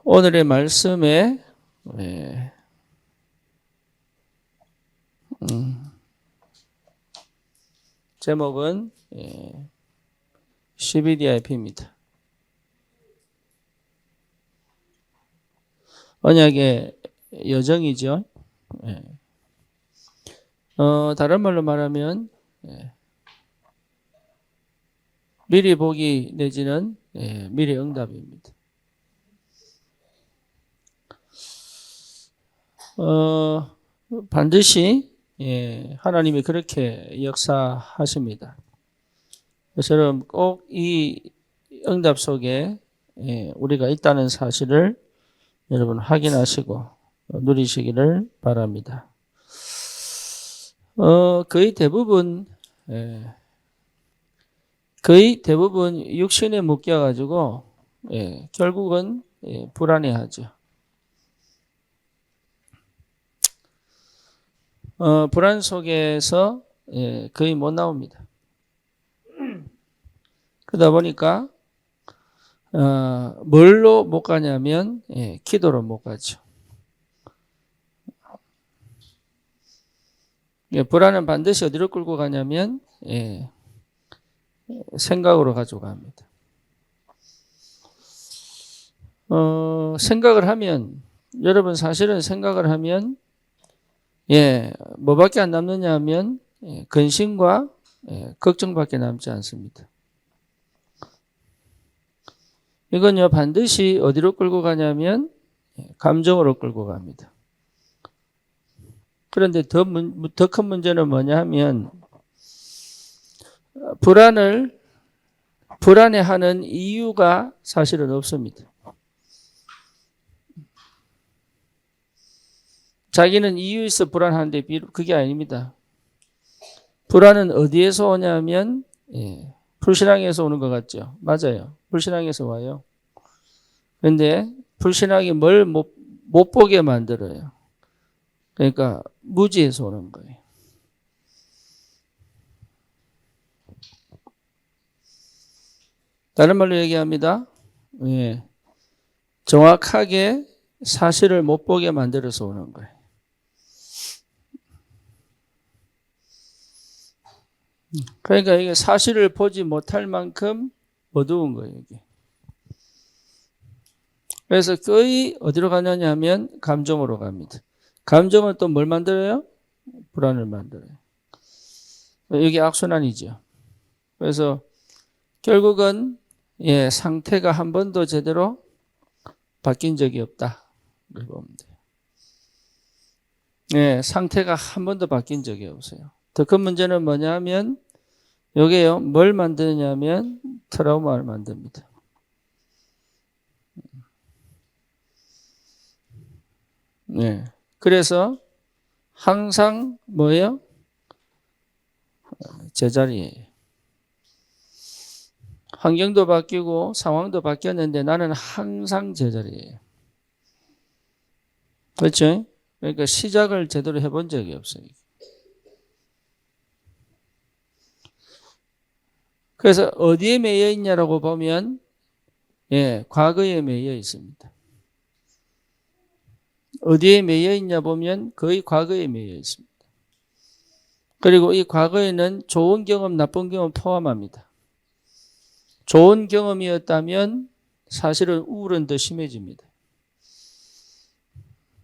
오늘의 말씀의 제목은 CBDIP입니다. 언약의 여정이죠. 다른 말로 말하면 미리 보기 내지는 미리 응답입니다. 반드시 하나님이 그렇게 역사하십니다. 그처럼 꼭 이 응답 속에 우리가 있다는 사실을 여러분 확인하시고 누리시기를 바랍니다. 거의 대부분 육신에 묶여가지고 결국은 불안해하죠. 불안 속에서 거의 못 나옵니다. 그러다 보니까 뭘로 못 가냐면 기도로 못 가죠. 불안은 반드시 어디로 끌고 가냐면 생각으로 가져갑니다. 생각을 하면 여러분 사실은 생각을 하면 뭐밖에 안 남느냐 하면 근심과 걱정밖에 남지 않습니다. 이건요 반드시 어디로 끌고 가냐면 감정으로 끌고 갑니다. 그런데 더 큰 문제는 뭐냐 하면 불안해하는 이유가 사실은 없습니다. 자기는 이유 있어 불안한데 그게 아닙니다. 불안은 어디에서 오냐면 불신앙에서 오는 것 같죠. 맞아요. 불신앙에서 와요. 그런데 불신앙이 뭘 못 보게 만들어요. 그러니까 무지에서 오는 거예요. 다른 말로 얘기합니다. 정확하게 사실을 못 보게 만들어서 오는 거예요. 그러니까 이게 사실을 보지 못할 만큼 어두운 거예요, 이게. 그래서 거의 어디로 가느냐 하면 감정으로 갑니다. 감정은 또 뭘 만들어요? 불안을 만들어요. 이게 악순환이죠. 그래서 결국은 상태가 한 번도 제대로 바뀐 적이 없다. 이렇게 보면 돼요. 상태가 한 번도 바뀐 적이 없어요. 더 큰 문제는 뭐냐면 여기에요. 뭘 만드냐면 트라우마를 만듭니다. 그래서 항상 뭐예요? 제자리예요. 환경도 바뀌고 상황도 바뀌었는데 나는 항상 제자리예요. 그렇죠? 그러니까 시작을 제대로 해본 적이 없어요. 그래서 어디에 매여 있냐라고 보면 과거에 매여 있습니다. 어디에 매여 있냐 보면 거의 과거에 매여 있습니다. 그리고 이 과거에는 좋은 경험, 나쁜 경험 포함합니다. 좋은 경험이었다면 사실은 우울은 더 심해집니다.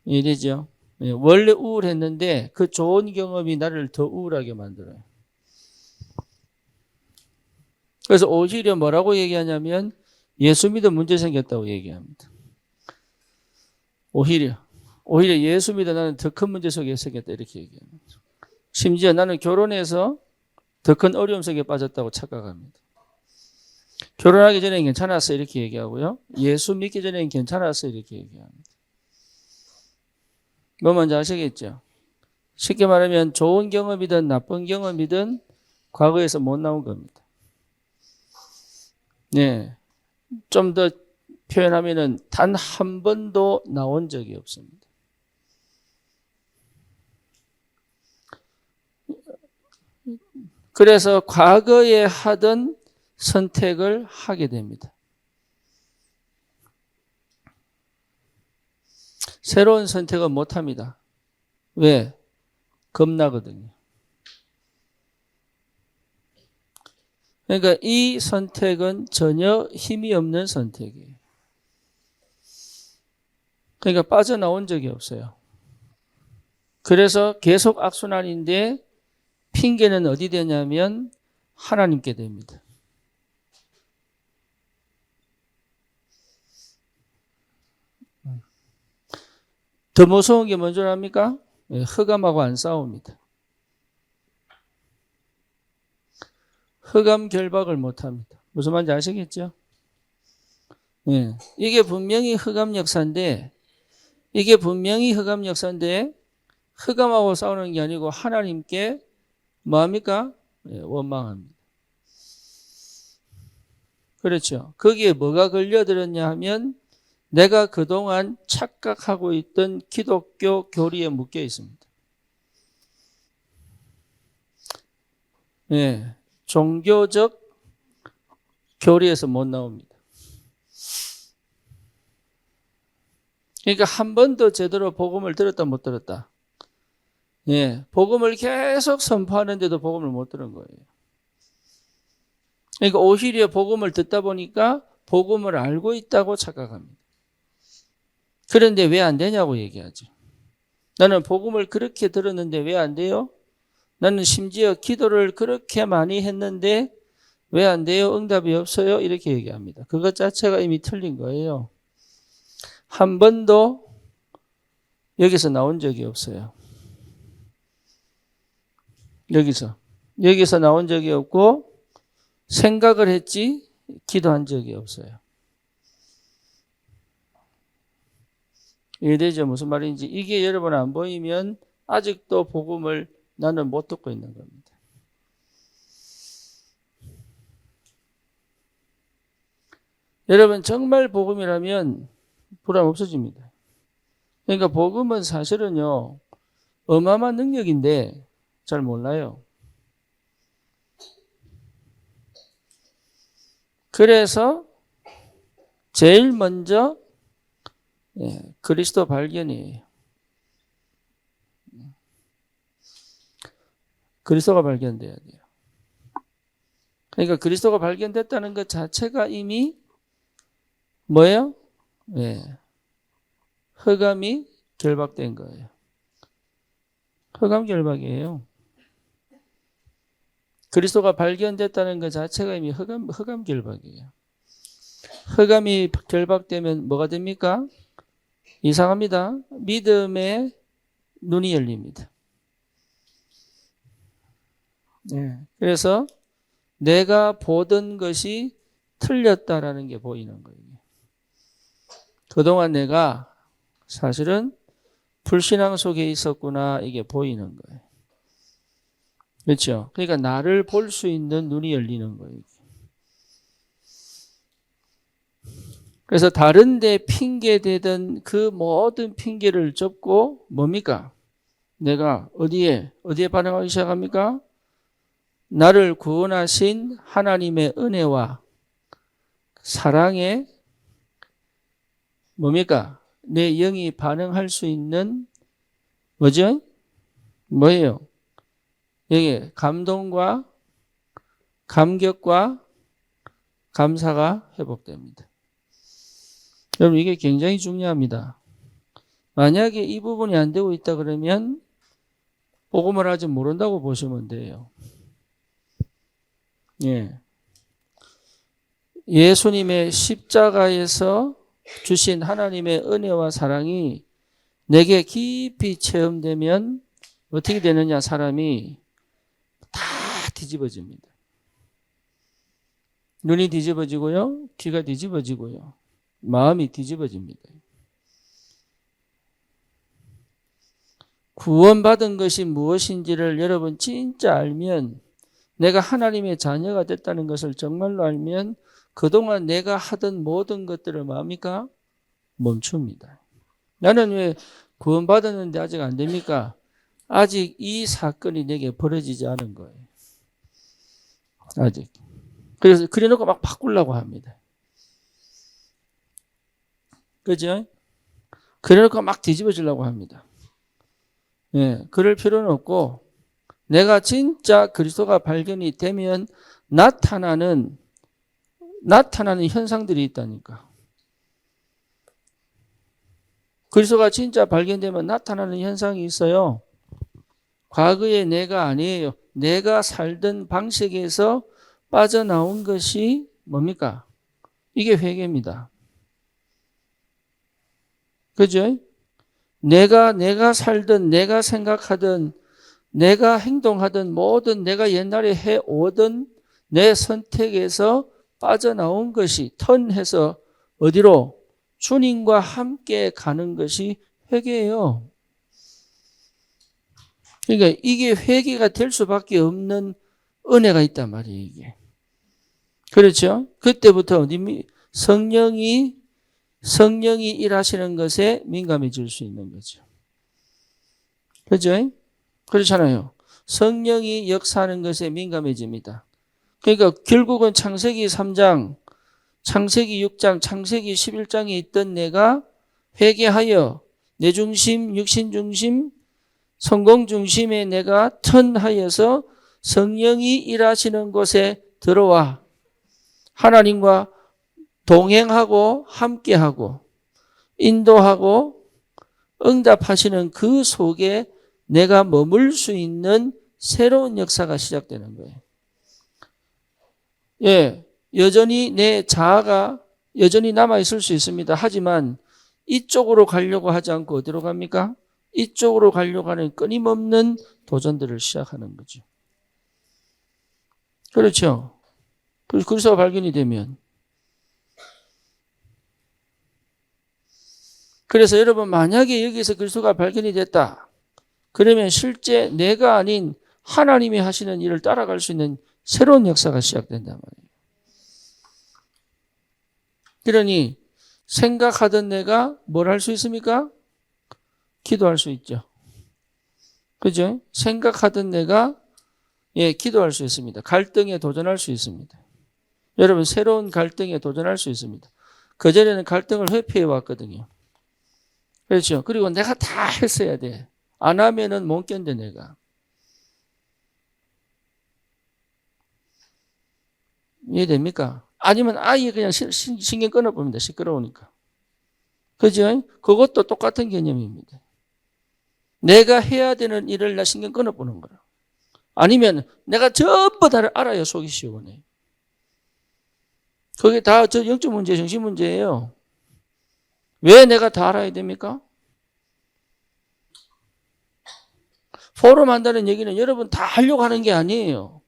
이래죠. 원래 우울했는데 그 좋은 경험이 나를 더 우울하게 만들어요. 그래서 오히려 뭐라고 얘기하냐면 예수 믿어 문제 생겼다고 얘기합니다. 오히려 예수 믿어 나는 더 큰 문제 속에 생겼다 이렇게 얘기합니다. 심지어 나는 결혼해서 더 큰 어려움 속에 빠졌다고 착각합니다. 결혼하기 전에는 괜찮았어 이렇게 얘기하고요. 예수 믿기 전에는 괜찮았어 이렇게 얘기합니다. 뭐 뭔지 아시겠죠? 쉽게 말하면 좋은 경험이든 나쁜 경험이든 과거에서 못 나온 겁니다. 좀 더 표현하면은 단 한 번도 나온 적이 없습니다. 그래서 과거에 하던 선택을 하게 됩니다. 새로운 선택은 못합니다. 왜? 겁나거든요. 그러니까 이 선택은 전혀 힘이 없는 선택이에요. 그러니까 빠져나온 적이 없어요. 그래서 계속 악순환인데 핑계는 어디 되냐면 하나님께 됩니다. 더 무서운 게 뭔지 압니까? 흑암하고 안 싸웁니다. 흑암 결박을 못합니다. 무슨 말인지 아시겠죠? 이게 분명히 흑암 역사인데 흑암하고 싸우는 게 아니고 하나님께 뭐합니까? 원망합니다. 그렇죠. 거기에 뭐가 걸려들었냐 하면 내가 그동안 착각하고 있던 기독교 교리에 묶여 있습니다. 종교적 교리에서 못 나옵니다. 그러니까 한 번도 제대로 복음을 들었다 못 들었다. 복음을 계속 선포하는데도 복음을 못 들은 거예요. 그러니까 오히려 복음을 듣다 보니까 복음을 알고 있다고 착각합니다. 그런데 왜 안 되냐고 얘기하죠. 나는 복음을 그렇게 들었는데 왜 안 돼요? 나는 심지어 기도를 그렇게 많이 했는데 왜 안 돼요? 응답이 없어요? 이렇게 얘기합니다. 그것 자체가 이미 틀린 거예요. 한 번도 여기서 나온 적이 없어요. 여기서 나온 적이 없고 생각을 했지 기도한 적이 없어요. 이해되죠? 무슨 말인지. 이게 여러분 안 보이면 아직도 복음을 나는 못 듣고 있는 겁니다. 여러분 정말 복음이라면 불안 없어집니다. 그러니까 복음은 사실은요 어마어마한 능력인데 잘 몰라요. 그래서 제일 먼저 그리스도 발견이에요. 그리스도가 발견돼야 돼요. 그러니까 그리스도가 발견됐다는 것 자체가 이미 뭐예요? 흑암이 결박된 거예요. 흑암 결박이에요. 그리스도가 발견됐다는 것 자체가 이미 흑암 결박이에요. 흑암이 결박되면 뭐가 됩니까? 이상합니다. 믿음의 눈이 열립니다. 그래서 내가 보던 것이 틀렸다라는 게 보이는 거예요. 그동안 내가 사실은 불신앙 속에 있었구나 이게 보이는 거예요. 그렇죠? 그러니까 나를 볼 수 있는 눈이 열리는 거예요. 그래서 다른 데 핑계대던 그 모든 핑계를 접고 뭡니까? 내가 어디에 반응하기 시작합니까? 나를 구원하신 하나님의 은혜와 사랑에 뭡니까? 내 영이 반응할 수 있는 뭐죠? 뭐예요? 여기 감동과 감격과 감사가 회복됩니다. 여러분 이게 굉장히 중요합니다. 만약에 이 부분이 안 되고 있다 그러면 복음을 아직 모른다고 보시면 돼요. 예수님의 십자가에서 주신 하나님의 은혜와 사랑이 내게 깊이 체험되면 어떻게 되느냐? 사람이 다 뒤집어집니다. 눈이 뒤집어지고요. 귀가 뒤집어지고요. 마음이 뒤집어집니다. 구원받은 것이 무엇인지를 여러분 진짜 알면 내가 하나님의 자녀가 됐다는 것을 정말로 알면 그동안 내가 하던 모든 것들을 뭡니까? 멈춥니다. 나는 왜 구원받았는데 아직 안 됩니까? 아직 이 사건이 내게 벌어지지 않은 거예요. 아직. 그래서 그래놓고 막 바꾸려고 합니다. 그죠? 그래놓고 막 뒤집어지려고 합니다. 예, 그럴 필요는 없고 내가 진짜 그리스도가 발견이 되면 나타나는 현상들이 있다니까. 그리스도가 진짜 발견되면 나타나는 현상이 있어요. 과거의 내가 아니에요. 내가 살던 방식에서 빠져나온 것이 뭡니까? 이게 회개입니다. 그죠? 내가 살던, 내가 생각하던, 내가 행동하던 모든 내가 옛날에 해오던 내 선택에서 빠져나온 것이 턴해서 어디로? 주님과 함께 가는 것이 회개예요. 그러니까 이게 회개가 될 수밖에 없는 은혜가 있단 말이에요, 이게. 그렇죠? 그때부터 성령이 일하시는 것에 민감해질 수 있는 거죠. 그렇죠? 그렇잖아요. 성령이 역사하는 것에 민감해집니다. 그러니까 결국은 창세기 3장, 창세기 6장, 창세기 11장에 있던 내가 회개하여 내 중심, 육신 중심, 성공 중심의 내가 턴하여서 성령이 일하시는 곳에 들어와 하나님과 동행하고 함께하고 인도하고 응답하시는 그 속에 내가 머물 수 있는 새로운 역사가 시작되는 거예요. 예, 여전히 내 자아가 여전히 남아있을 수 있습니다. 하지만 이쪽으로 가려고 하지 않고 어디로 갑니까? 이쪽으로 가려고 하는 끊임없는 도전들을 시작하는 거죠. 그렇죠. 그리스도가 발견이 되면. 그래서 여러분 만약에 여기서 그리스도가 발견이 됐다. 그러면 실제 내가 아닌 하나님이 하시는 일을 따라갈 수 있는 새로운 역사가 시작된단 말이에요. 그러니 생각하던 내가 뭘 할 수 있습니까? 기도할 수 있죠. 그죠? 생각하던 내가 기도할 수 있습니다. 갈등에 도전할 수 있습니다. 여러분 새로운 갈등에 도전할 수 있습니다. 그전에는 갈등을 회피해 왔거든요. 그렇죠. 그리고 내가 다 했어야 돼. 안 하면은 못 견뎌 내가. 이해됩니까? 아니면 아예 그냥 신경 끊어봅니다. 시끄러우니까. 그죠? 그것도 똑같은 개념입니다. 내가 해야 되는 일을 나 신경 끊어보는 거라. 아니면 내가 전부 다 알아야 속이 시원해. 그게 다 저 영적 문제, 정신 문제예요. 왜 내가 다 알아야 됩니까? 포럼 한다는 얘기는 여러분 다 하려고 하는 게 아니에요.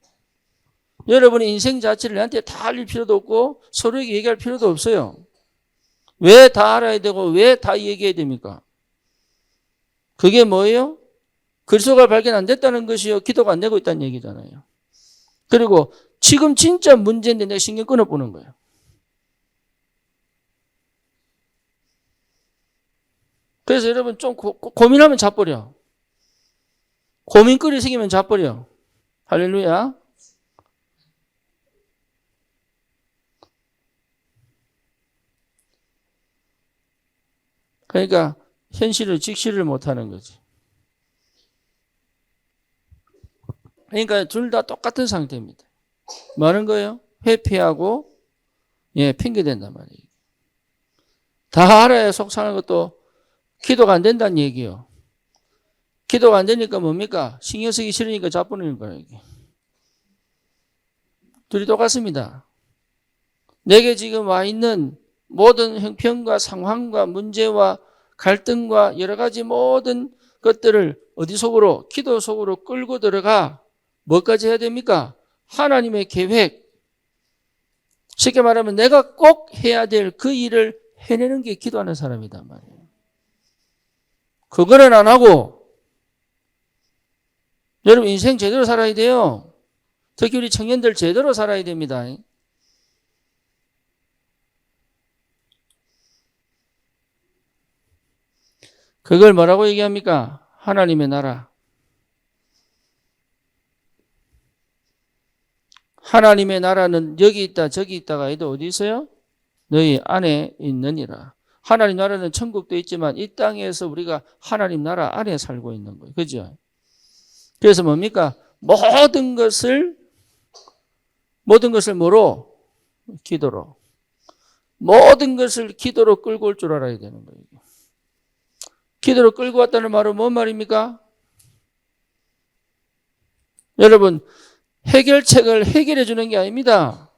여러분의 인생 자체를 나한테 다 알릴 필요도 없고 서로에게 얘기할 필요도 없어요. 왜 다 알아야 되고 왜 다 얘기해야 됩니까? 그게 뭐예요? 그리스도가 발견 안 됐다는 것이요. 기도가 안 되고 있다는 얘기잖아요. 그리고 지금 진짜 문제인데 내가 신경 끊어보는 거예요. 그래서 여러분 좀 고민하면 자버려. 고민거리 생기면 자버려. 할렐루야. 그러니까 현실을 직시를 못하는 거지. 그러니까 둘 다 똑같은 상태입니다. 뭐 하는 거예요? 회피하고 핑계댄단 말이에요. 다 알아야 속상한 것도 기도가 안 된다는 얘기예요. 기도가 안 되니까 뭡니까? 신경 쓰기 싫으니까 자꾸는 거예요. 이게. 둘이 똑같습니다. 내게 지금 와 있는 모든 형편과 상황과 문제와 갈등과 여러 가지 모든 것들을 어디 속으로? 기도 속으로 끌고 들어가 뭐까지 해야 됩니까? 하나님의 계획. 쉽게 말하면 내가 꼭 해야 될 그 일을 해내는 게 기도하는 사람이단 말이에요. 그거는 안 하고 여러분 인생 제대로 살아야 돼요. 특히 우리 청년들 제대로 살아야 됩니다. 그걸 뭐라고 얘기합니까? 하나님의 나라. 하나님의 나라는 여기 있다 저기 있다가 해도 어디 있어요? 너희 안에 있느니라. 하나님 나라는 천국도 있지만 이 땅에서 우리가 하나님 나라 안에 살고 있는 거예요. 그죠? 그래서 뭡니까? 모든 것을 뭐로? 기도로. 모든 것을 기도로 끌고 올 줄 알아야 되는 거예요. 기도로 끌고 왔다는 말은 뭔 말입니까? 여러분, 해결책을 해결해 주는 게 아닙니다.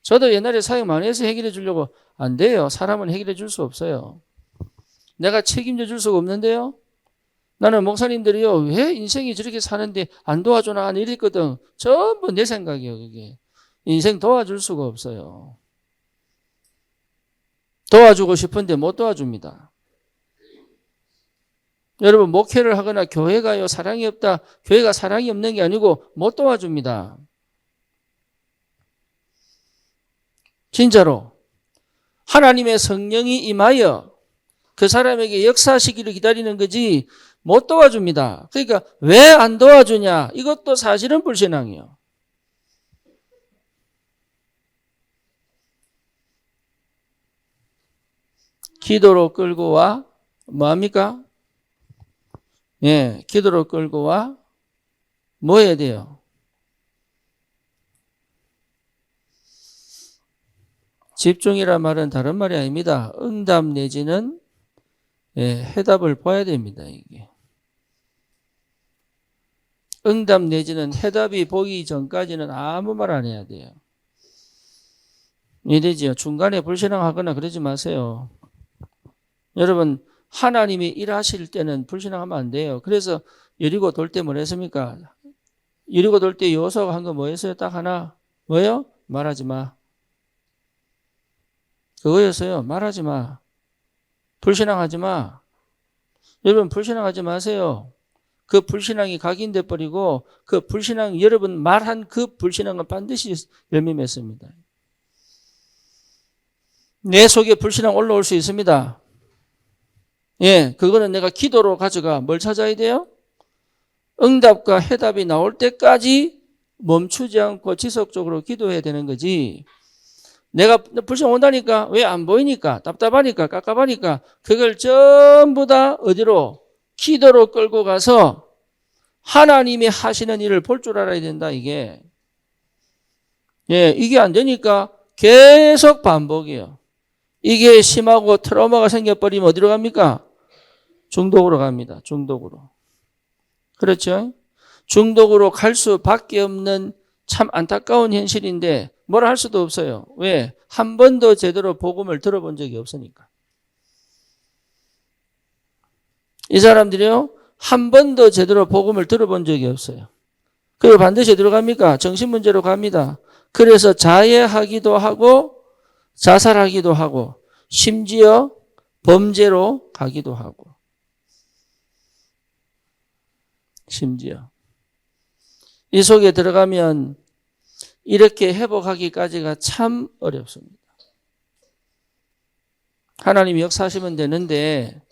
저도 옛날에 사역 많이 해서 해결해 주려고 안 돼요. 사람은 해결해 줄 수 없어요. 내가 책임져 줄 수가 없는데요. 나는 목사님들이요, 왜 인생이 저렇게 사는데 안 도와주나 이랬거든. 전부 내 생각이에요, 그게. 인생 도와줄 수가 없어요. 도와주고 싶은데 못 도와줍니다. 여러분, 목회를 하거나 교회가요, 사랑이 없다. 교회가 사랑이 없는 게 아니고 못 도와줍니다. 진짜로. 하나님의 성령이 임하여 그 사람에게 역사하시기를 기다리는 거지 못 도와줍니다. 그러니까 왜 안 도와주냐? 이것도 사실은 불신앙이에요. 기도로 끌고 와 뭐합니까? 예, 기도로 끌고 와 뭐 해야 돼요? 집중이란 말은 다른 말이 아닙니다. 응답 내지는 해답을 봐야 됩니다. 이게 응답 내지는 해답이 보기 전까지는 아무 말 안 해야 돼요. 이해되죠? 중간에 불신앙하거나 그러지 마세요. 여러분, 하나님이 일하실 때는 불신앙하면 안 돼요. 그래서 여리고 돌 때 뭐 했습니까? 여리고 돌 때 여호수아가 한 거 뭐였어요? 딱 하나. 뭐예요? 말하지 마. 그거였어요. 말하지 마. 불신앙하지 마. 여러분, 불신앙하지 마세요. 그 불신앙이 각인돼 버리고 그 불신앙, 여러분 말한 그 불신앙은 반드시 열매 맺습니다. 내 속에 불신앙 올라올 수 있습니다. 예, 그거는 내가 기도로 가져가 뭘 찾아야 돼요? 응답과 해답이 나올 때까지 멈추지 않고 지속적으로 기도해야 되는 거지. 내가 불신앙 온다니까 왜 안 보이니까 답답하니까 깝깝하니까 그걸 전부 다 어디로? 기도로 끌고 가서 하나님이 하시는 일을 볼 줄 알아야 된다 이게. 예, 이게 안 되니까 계속 반복이에요. 이게 심하고 트라우마가 생겨버리면 어디로 갑니까? 중독으로 갑니다. 중독으로. 그렇죠? 중독으로 갈 수밖에 없는 참 안타까운 현실인데 뭐라 할 수도 없어요. 왜? 한 번도 제대로 복음을 들어본 적이 없으니까. 이 사람들이요, 한 번도 제대로 복음을 들어본 적이 없어요. 그리고 반드시 어디로 갑니까? 정신문제로 갑니다. 그래서 자해하기도 하고 자살하기도 하고 심지어 범죄로 가기도 하고 심지어 이 속에 들어가면 이렇게 회복하기까지가 참 어렵습니다. 하나님이 역사하시면 되는데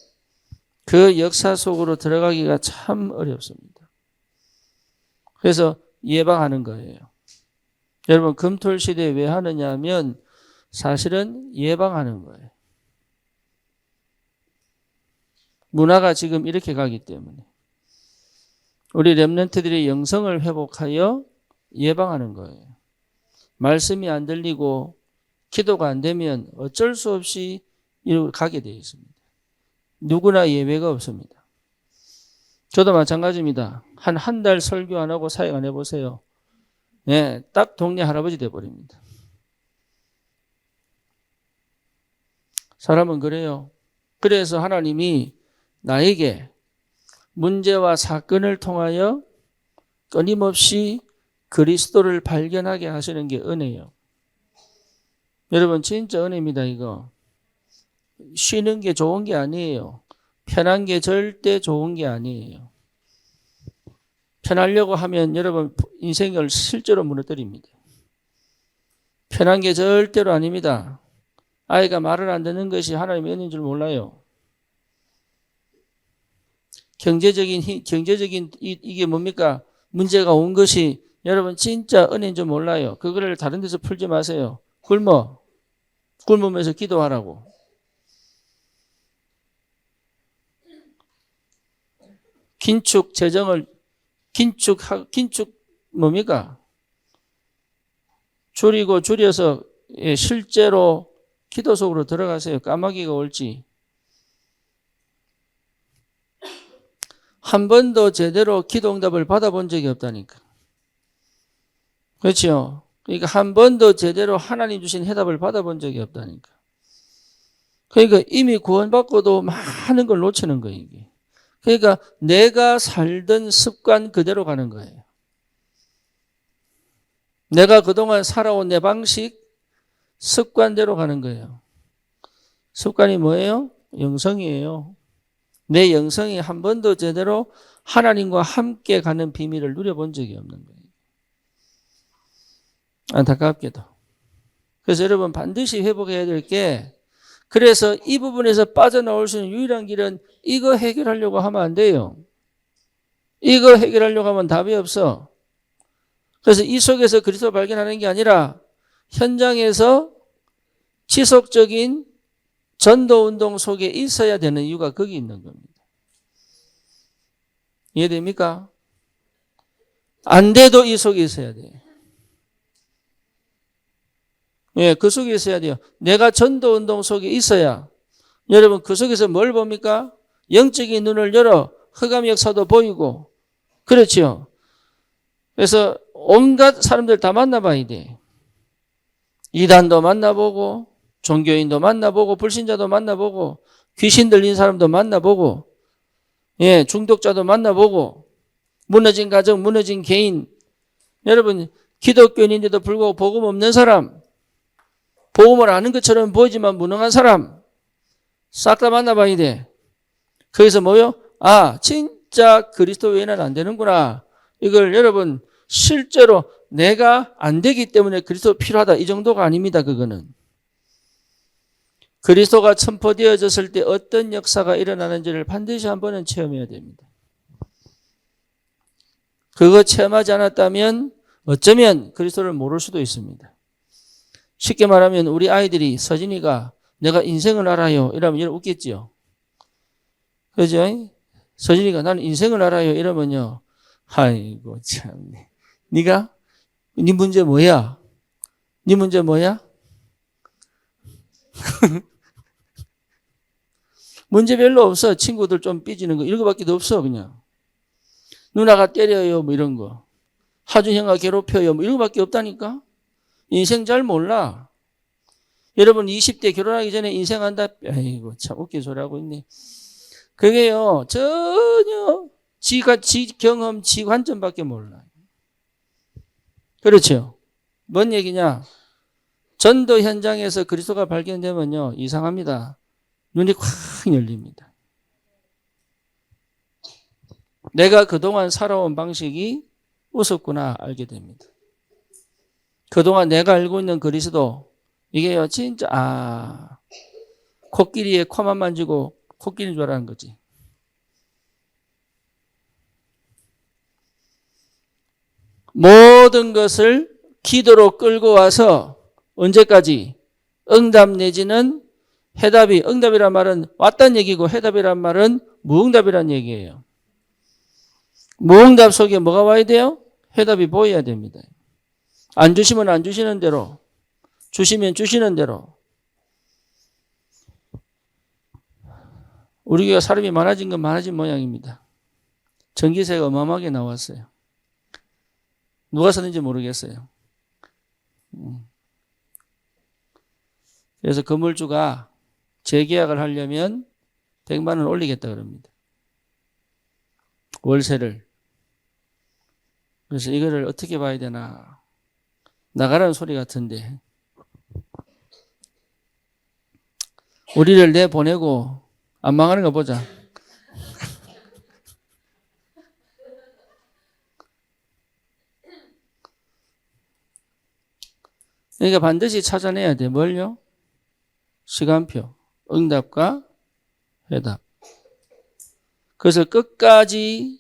그 역사 속으로 들어가기가 참 어렵습니다. 그래서 예방하는 거예요. 여러분, 금토일 시대에 왜 하느냐 하면 사실은 예방하는 거예요. 문화가 지금 이렇게 가기 때문에 우리 렘넌트들이 영성을 회복하여 예방하는 거예요. 말씀이 안 들리고 기도가 안 되면 어쩔 수 없이 이리로 가게 되어 있습니다. 누구나 예외가 없습니다. 저도 마찬가지입니다. 한 달 설교 안 하고 사역 안 해보세요. 네, 딱 동네 할아버지 돼버립니다. 사람은 그래요. 그래서 하나님이 나에게 문제와 사건을 통하여 끊임없이 그리스도를 발견하게 하시는 게 은혜예요. 여러분, 진짜 은혜입니다, 이거. 쉬는 게 좋은 게 아니에요. 편한 게 절대 좋은 게 아니에요. 편하려고 하면 여러분 인생을 실제로 무너뜨립니다. 편한 게 절대로 아닙니다. 아이가 말을 안 듣는 것이 하나님의 은혜인 줄 몰라요. 경제적인 이게 뭡니까? 문제가 온 것이 여러분 진짜 은혜인 줄 몰라요. 그거를 다른 데서 풀지 마세요. 굶으면서 기도하라고. 긴축 재정을 긴축 뭡니까? 줄여서 실제로 기도 속으로 들어가세요. 까마귀가 올지. 한 번도 제대로 기도 응답을 받아본 적이 없다니까. 그렇죠? 그러니까 한 번도 제대로 하나님 주신 해답을 받아본 적이 없다니까. 그러니까 이미 구원받고도 많은 걸 놓치는 거예요, 이게. 그러니까 내가 살던 습관 그대로 가는 거예요. 내가 그동안 살아온 내 방식, 습관대로 가는 거예요. 습관이 뭐예요? 영성이에요. 내 영성이 한 번도 제대로 하나님과 함께 가는 비밀을 누려본 적이 없는 거예요. 안타깝게도. 그래서 여러분 반드시 회복해야 될 게, 그래서 이 부분에서 빠져나올 수 있는 유일한 길은 이거 해결하려고 하면 안 돼요. 이거 해결하려고 하면 답이 없어. 그래서 이 속에서 그리스도 발견하는 게 아니라 현장에서 지속적인 전도 운동 속에 있어야 되는 이유가 거기 있는 겁니다. 이해됩니까? 안 돼도 이 속에 있어야 돼요. 예, 그 속에 있어야 돼요. 내가 전도 운동 속에 있어야. 여러분, 그 속에서 뭘 봅니까? 영적인 눈을 열어 흑암 역사도 보이고. 그렇죠. 그래서 온갖 사람들 다 만나봐야 돼. 이단도 만나보고, 종교인도 만나보고, 불신자도 만나보고, 귀신 들린 사람도 만나보고, 예, 중독자도 만나보고, 무너진 가정, 무너진 개인. 여러분, 기독교인인데도 불구하고 복음 없는 사람, 복음을 아는 것처럼 보이지만 무능한 사람, 싹 다 만나봐야 돼. 거기서 뭐요? 아, 진짜 그리스도 외에는 안 되는구나. 이걸 여러분, 실제로 내가 안 되기 때문에 그리스도 필요하다. 이 정도가 아닙니다, 그거는. 그리스도가 선포되어졌을 때 어떤 역사가 일어나는지를 반드시 한 번은 체험해야 됩니다. 그거 체험하지 않았다면 어쩌면 그리스도를 모를 수도 있습니다. 쉽게 말하면 우리 아이들이 서진이가 내가 인생을 알아요 이러면 얘는 웃겠지요. 그죠? 서진이가 나는 인생을 알아요 이러면요. 아이고 참네. 네가? 네 문제 뭐야? 네 문제 뭐야? 문제 별로 없어. 친구들 좀 삐지는 거 이런 거밖에 없어 그냥. 누나가 때려요 뭐 이런 거. 하준형아 괴롭혀요 뭐 이런 거밖에 없다니까. 인생 잘 몰라. 여러분 20대 결혼하기 전에 인생 한다. 아이고 참 웃긴 소리 하고 있네. 그게요 전혀 지 경험, 지 관점밖에 몰라. 그렇죠. 뭔 얘기냐? 전도 현장에서 그리스도가 발견되면요 이상합니다. 눈이 확 열립니다. 내가 그동안 살아온 방식이 우습구나 알게 됩니다. 그동안 내가 알고 있는 그리스도 이게요 진짜 코끼리에 코만 만지고 코끼리인 줄 알았는 거지. 모든 것을 기도로 끌고 와서 언제까지? 응답 내지는 해답이, 응답이란 말은 왔다는 얘기고 해답이란 말은 무응답이란 얘기예요. 무응답 속에 뭐가 와야 돼요? 해답이 보여야 됩니다. 안 주시면 안 주시는 대로, 주시면 주시는 대로. 우리 교회가 사람이 많아진 건 많아진 모양입니다. 전기세가 어마어마하게 나왔어요. 누가 썼는지 모르겠어요. 그래서 건물주가 재계약을 하려면 100만 원 올리겠다 그럽니다. 월세를. 그래서 이거를 어떻게 봐야 되나. 나가라는 소리 같은데. 우리를 내보내고 안 망하는 거 보자. 그러니까 반드시 찾아내야 돼. 뭘요? 시간표, 응답과 해답. 그래서 끝까지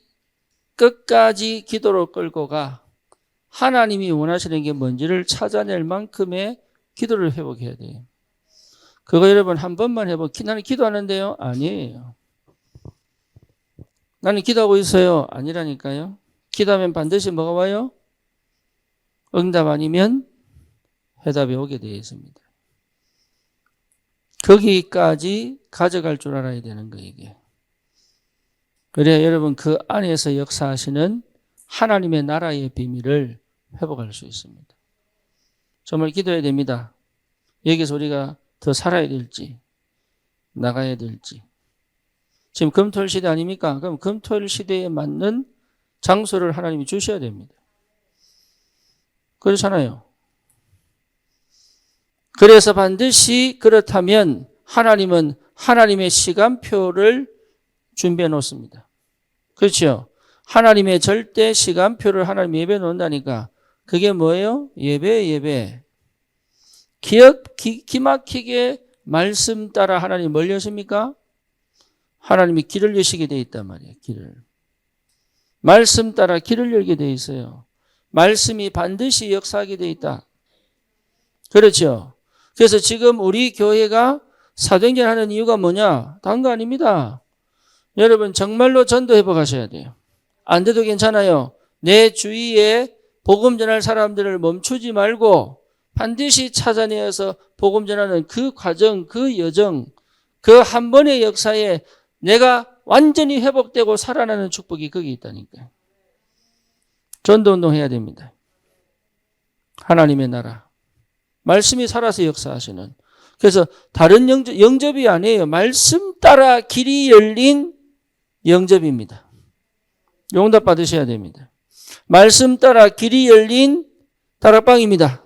기도로 끌고 가. 하나님이 원하시는 게 뭔지를 찾아낼 만큼의 기도를 회복해야 돼요. 그거 여러분 한 번만 해보. 나는 기도하는데요? 아니에요. 나는 기도하고 있어요. 아니라니까요. 기도하면 반드시 뭐가 와요? 응답 아니면 해답이 오게 되어 있습니다. 거기까지 가져갈 줄 알아야 되는 거예요, 이게. 그래야 여러분 그 안에서 역사하시는 하나님의 나라의 비밀을 회복할 수 있습니다. 정말 기도해야 됩니다. 여기서 우리가 더 살아야 될지 나가야 될지. 지금 금토일 시대 아닙니까? 그럼 금토일 시대에 맞는 장소를 하나님이 주셔야 됩니다. 그렇잖아요. 그래서 반드시 그렇다면 하나님은 하나님의 시간표를 준비해 놓습니다. 그렇죠? 하나님의 절대 시간표를 하나님이 예배해 놓는다니까. 그게 뭐예요? 예배. 기막히게 말씀 따라 하나님 뭘 여십니까? 하나님이 길을 여시게 돼 있단 말이에요. 길을. 말씀 따라 길을 열게 돼 있어요. 말씀이 반드시 역사하게 돼 있다. 그렇죠? 그래서 지금 우리 교회가 사도행전 하는 이유가 뭐냐? 다른 거 아닙니다. 여러분 정말로 전도 회복하셔야 돼요. 안 돼도 괜찮아요. 내 주위에 복음 전할 사람들을 멈추지 말고 반드시 찾아내어서 복음 전하는 그 과정, 그 여정, 그 한 번의 역사에 내가 완전히 회복되고 살아나는 축복이 거기 있다니까요. 전도운동 해야 됩니다. 하나님의 나라. 말씀이 살아서 역사하시는. 그래서 다른 영접이 아니에요. 말씀 따라 길이 열린 영접입니다. 용답 받으셔야 됩니다. 말씀 따라 길이 열린 다락방입니다.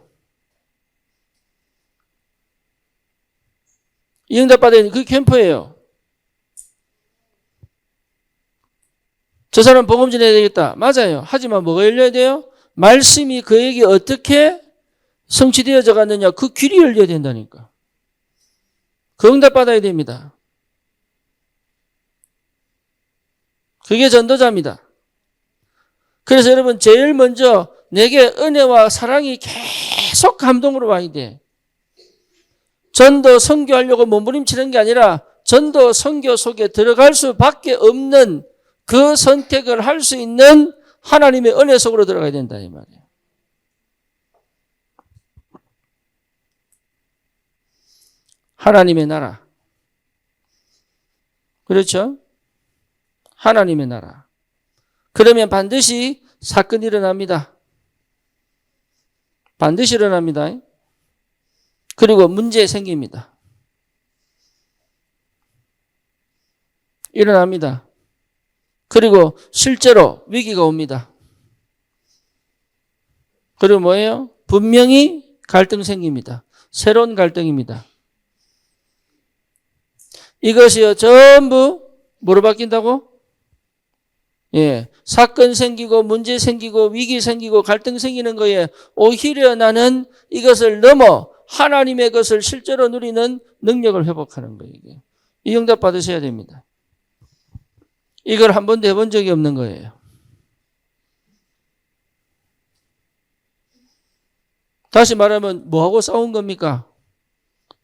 이 응답 받아야 되는 그 캠프예요. 저 사람 복음 전해야 되겠다. 맞아요. 하지만 뭐가 열려야 돼요? 말씀이 그에게 어떻게 성취되어져 갔느냐. 그 길이 열려야 된다니까. 그 응답 받아야 됩니다. 그게 전도자입니다. 그래서 여러분 제일 먼저 내게 은혜와 사랑이 계속 감동으로 와야 돼. 전도 선교하려고 몸부림치는 게 아니라 전도 선교 속에 들어갈 수밖에 없는 그 선택을 할 수 있는 하나님의 은혜 속으로 들어가야 된다 이 말이에요. 하나님의 나라. 그렇죠? 하나님의 나라. 그러면 반드시 사건이 일어납니다. 반드시 일어납니다. 그리고 문제 생깁니다. 일어납니다. 그리고 실제로 위기가 옵니다. 그리고 뭐예요? 분명히 갈등 생깁니다. 새로운 갈등입니다. 이것이요 전부 뭐로 바뀐다고? 예, 사건 생기고 문제 생기고 위기 생기고 갈등 생기는 거에 오히려 나는 이것을 넘어 하나님의 것을 실제로 누리는 능력을 회복하는 거예요. 이게. 이 응답 받으셔야 됩니다. 이걸 한 번도 해본 적이 없는 거예요. 다시 말하면 뭐하고 싸운 겁니까?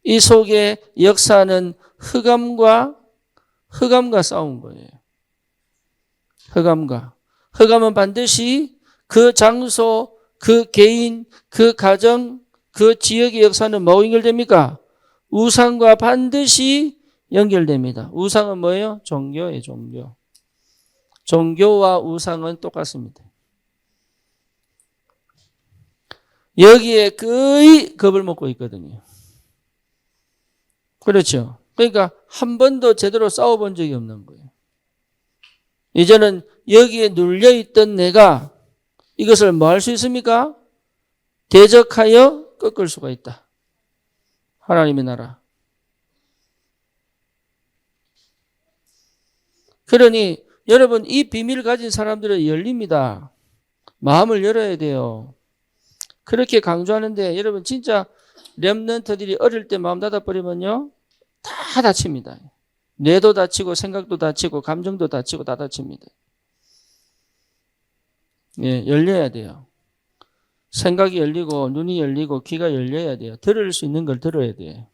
이 속에 역사는 흑암과 싸운 거예요. 흑암은 반드시 그 장소, 그 개인, 그 가정, 그 지역의 역사는 뭐하고 연결됩니까? 우상과 반드시 연결됩니다. 우상은 뭐예요? 종교예요, 종교. 종교와 우상은 똑같습니다. 여기에 거의 겁을 먹고 있거든요. 그렇죠. 그러니까 한 번도 제대로 싸워본 적이 없는 거예요. 이제는 여기에 눌려있던 내가 이것을 뭐 할 수 있습니까? 대적하여 꺾을 수가 있다. 하나님의 나라. 그러니 여러분 이 비밀을 가진 사람들은 열립니다. 마음을 열어야 돼요. 그렇게 강조하는데 여러분 진짜 렘넌트들이 어릴 때 마음 닫아버리면요. 다 다칩니다. 뇌도 다치고 생각도 다치고 감정도 다치고 다 다칩니다. 예, 열려야 돼요. 생각이 열리고 눈이 열리고 귀가 열려야 돼요. 들을 수 있는 걸 들어야 돼요.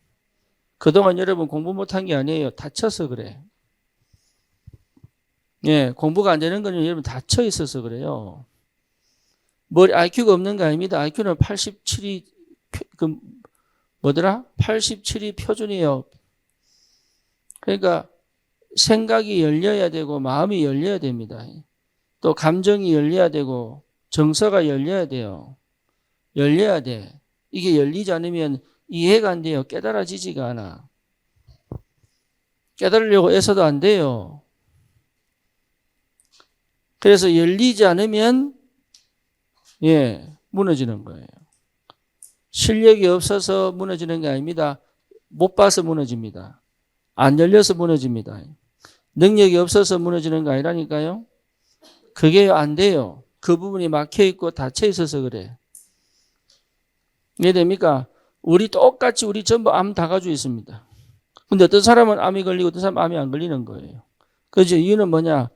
그동안 여러분 공부 못한 게 아니에요. 다쳐서 그래. 예, 공부가 안 되는 건 여러분 닫혀 있어서 그래요. 머리 IQ가 없는 거 아닙니다. IQ는 87이 그 뭐더라? 87이 표준이에요. 그러니까 생각이 열려야 되고 마음이 열려야 됩니다. 또 감정이 열려야 되고 정서가 열려야 돼요. 열려야 돼. 이게 열리지 않으면 이해가 안 돼요. 깨달아지지가 않아. 깨달으려고 애써도 안 돼요. 그래서 열리지 않으면 무너지는 거예요. 실력이 없어서 무너지는 게 아닙니다. 못 봐서 무너집니다. 안 열려서 무너집니다. 능력이 없어서 무너지는 거 아니라니까요. 그게 안 돼요. 그 부분이 막혀 있고 닫혀 있어서 그래. 이해됩니까? 우리 똑같이 우리 전부 암 다 가지고 있습니다. 근데 어떤 사람은 암이 걸리고 어떤 사람은 암이 안 걸리는 거예요. 그죠? 이유는 뭐냐?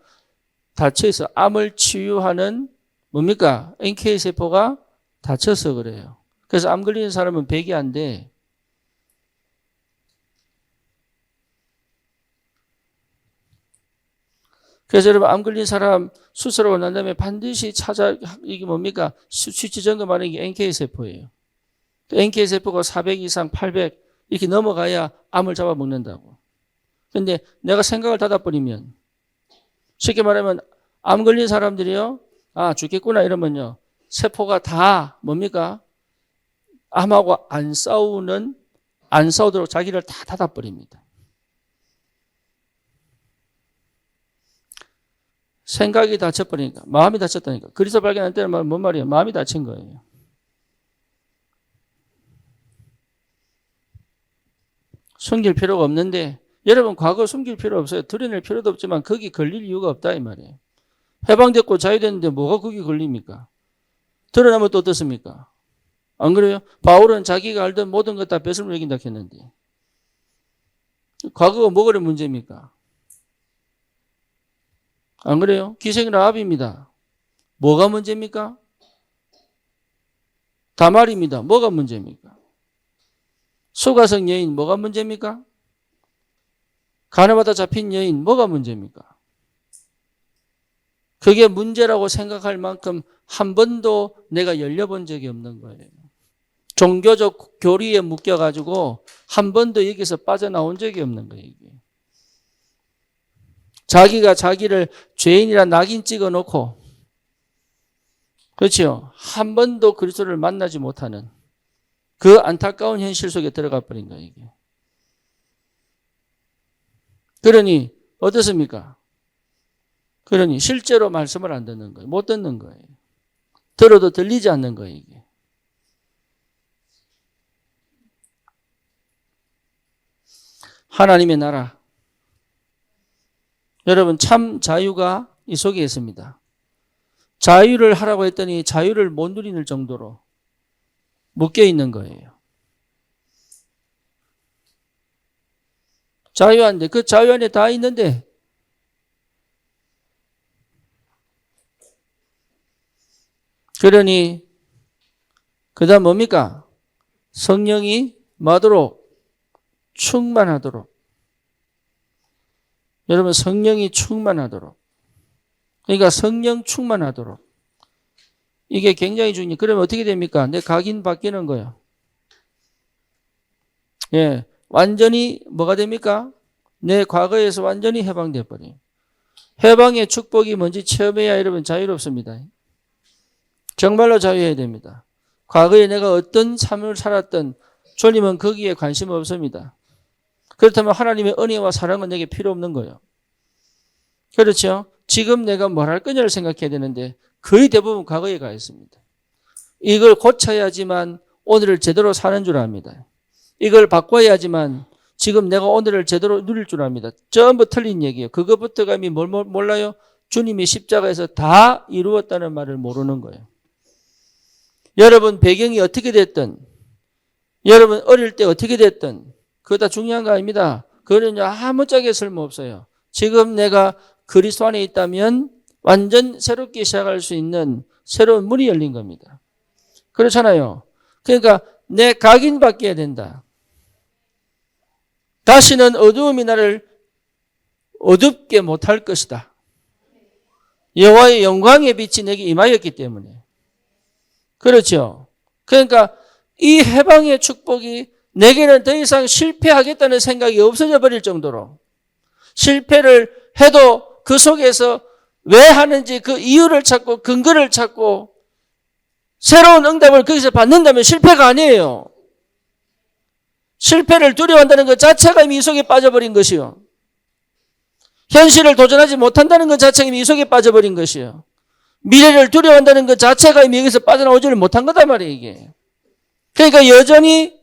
닫혀 있어. 암을 치유하는 뭡니까? NK세포가 닫혀서 그래요. 그래서 암 걸리는 사람은 100이 안 돼. 그래서 여러분 암 걸린 사람 수술하고 난 다음에 반드시 이게 뭡니까? 수치 점검하는 게 NK세포예요. NK세포가 400 이상 800 이렇게 넘어가야 암을 잡아먹는다고. 근데 내가 생각을 닫아버리면 쉽게 말하면 암 걸린 사람들이요. 아 죽겠구나 이러면요. 세포가 다 뭡니까? 암하고 안 싸우도록 자기를 다 닫아버립니다. 생각이 닫혀버리니까 마음이 닫혔다니까. 그리스도 발견할 때는 뭔 말이에요? 마음이 닫힌 거예요. 숨길 필요가 없는데 여러분 과거 숨길 필요 없어요. 드러낼 필요도 없지만 거기 걸릴 이유가 없다 이 말이에요. 해방됐고 자유됐는데 뭐가 거기 걸립니까? 드러나면 또 어떻습니까? 안 그래요? 바울은 자기가 알던 모든 것 다 뺏음을 여긴다 했는데 과거가 뭐가 문제입니까? 안 그래요? 기생 라합입니다. 뭐가 문제입니까? 다말입니다. 뭐가 문제입니까? 소가성 여인 뭐가 문제입니까? 가늠하다 잡힌 여인 뭐가 문제입니까? 그게 문제라고 생각할 만큼 한 번도 내가 열려본 적이 없는 거예요. 종교적 교리에 묶여가지고 한 번도 여기서 빠져나온 적이 없는 거예요. 이게. 자기가 자기를 죄인이라 낙인 찍어놓고 그렇죠. 한 번도 그리스도를 만나지 못하는 그 안타까운 현실 속에 들어가 버린 거예요. 이게. 그러니 어떻습니까? 그러니 실제로 말씀을 안 듣는 거예요. 못 듣는 거예요. 들어도 들리지 않는 거예요. 이게. 하나님의 나라. 여러분 참 자유가 이 속에 있습니다. 자유를 하라고 했더니 자유를 못 누리는 정도로 묶여 있는 거예요. 자유 안에 그 자유 안에 다 있는데 그러니 그다음 뭡니까? 성령이 뭐하도록? 충만하도록. 여러분 성령이 충만하도록. 그러니까 성령 충만하도록. 이게 굉장히 중요해요. 그러면 어떻게 됩니까? 내 각인 바뀌는 거예요. 예, 완전히 뭐가 됩니까? 내 과거에서 완전히 해방돼 버려요. 해방의 축복이 뭔지 체험해야 여러분 자유롭습니다. 정말로 자유해야 됩니다. 과거에 내가 어떤 삶을 살았던 주님은 거기에 관심 없습니다. 그렇다면 하나님의 은혜와 사랑은 내게 필요 없는 거예요. 그렇죠? 지금 내가 뭘 할 거냐를 생각해야 되는데 거의 대부분 과거에 가 있습니다. 이걸 고쳐야지만 오늘을 제대로 사는 줄 압니다. 이걸 바꿔야지만 지금 내가 오늘을 제대로 누릴 줄 압니다. 전부 틀린 얘기예요. 그것부터 감히 뭘 몰라요? 주님이 십자가에서 다 이루었다는 말을 모르는 거예요. 여러분 배경이 어떻게 됐든 여러분 어릴 때 어떻게 됐든 그거 다 중요한 거 아닙니다. 그거는 아무짝에 쓸모없어요. 지금 내가 그리스도 안에 있다면 완전 새롭게 시작할 수 있는 새로운 문이 열린 겁니다. 그렇잖아요. 그러니까 내 각인 바뀌어야 된다. 다시는 어두움이 나를 어둡게 못할 것이다. 여호와의 영광의 빛이 내게 임하였기 때문에. 그렇죠. 그러니까 이 해방의 축복이 내게는 더 이상 실패하겠다는 생각이 없어져 버릴 정도로, 실패를 해도 그 속에서 왜 하는지 그 이유를 찾고 근거를 찾고 새로운 응답을 거기서 받는다면 실패가 아니에요. 실패를 두려워한다는 것 자체가 이미 이 속에 빠져버린 것이요. 현실을 도전하지 못한다는 것 자체가 이미 이 속에 빠져버린 것이요. 미래를 두려워한다는 것 자체가 이미 여기서 빠져나오지를 못한 거단 말이에요, 이게. 그러니까 여전히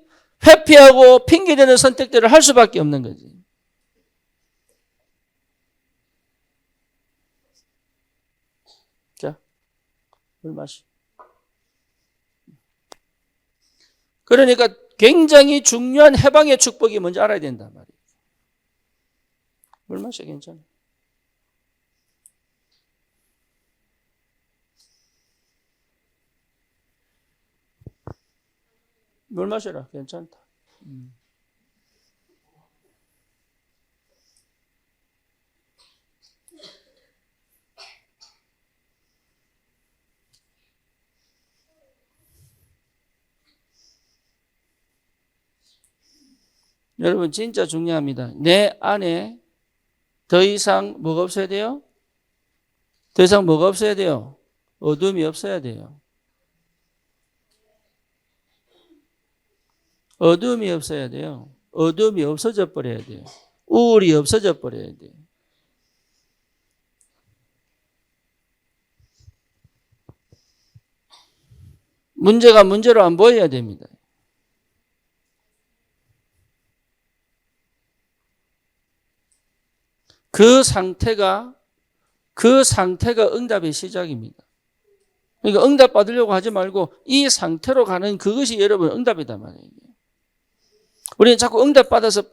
회피하고 핑계대는 선택들을 할 수밖에 없는 거지. 자, 물 마시. 그러니까 굉장히 중요한 해방의 축복이 뭔지 알아야 된단 말이에요. 물 마셔, 괜찮아. 물 마셔라, 괜찮다. 여러분 진짜 중요합니다. 내 안에 더 이상 뭐가 없어야 돼요? 더 이상 뭐가 없어야 돼요? 어둠이 없어야 돼요. 어둠이 없어야 돼요. 어둠이 없어져 버려야 돼요. 우울이 없어져 버려야 돼요. 문제가 문제로 안 보여야 됩니다. 그 상태가 응답의 시작입니다. 그러니까 응답 받으려고 하지 말고 이 상태로 가는 그것이 여러분 응답이단 말이에요. 우리는 자꾸 응답 받아서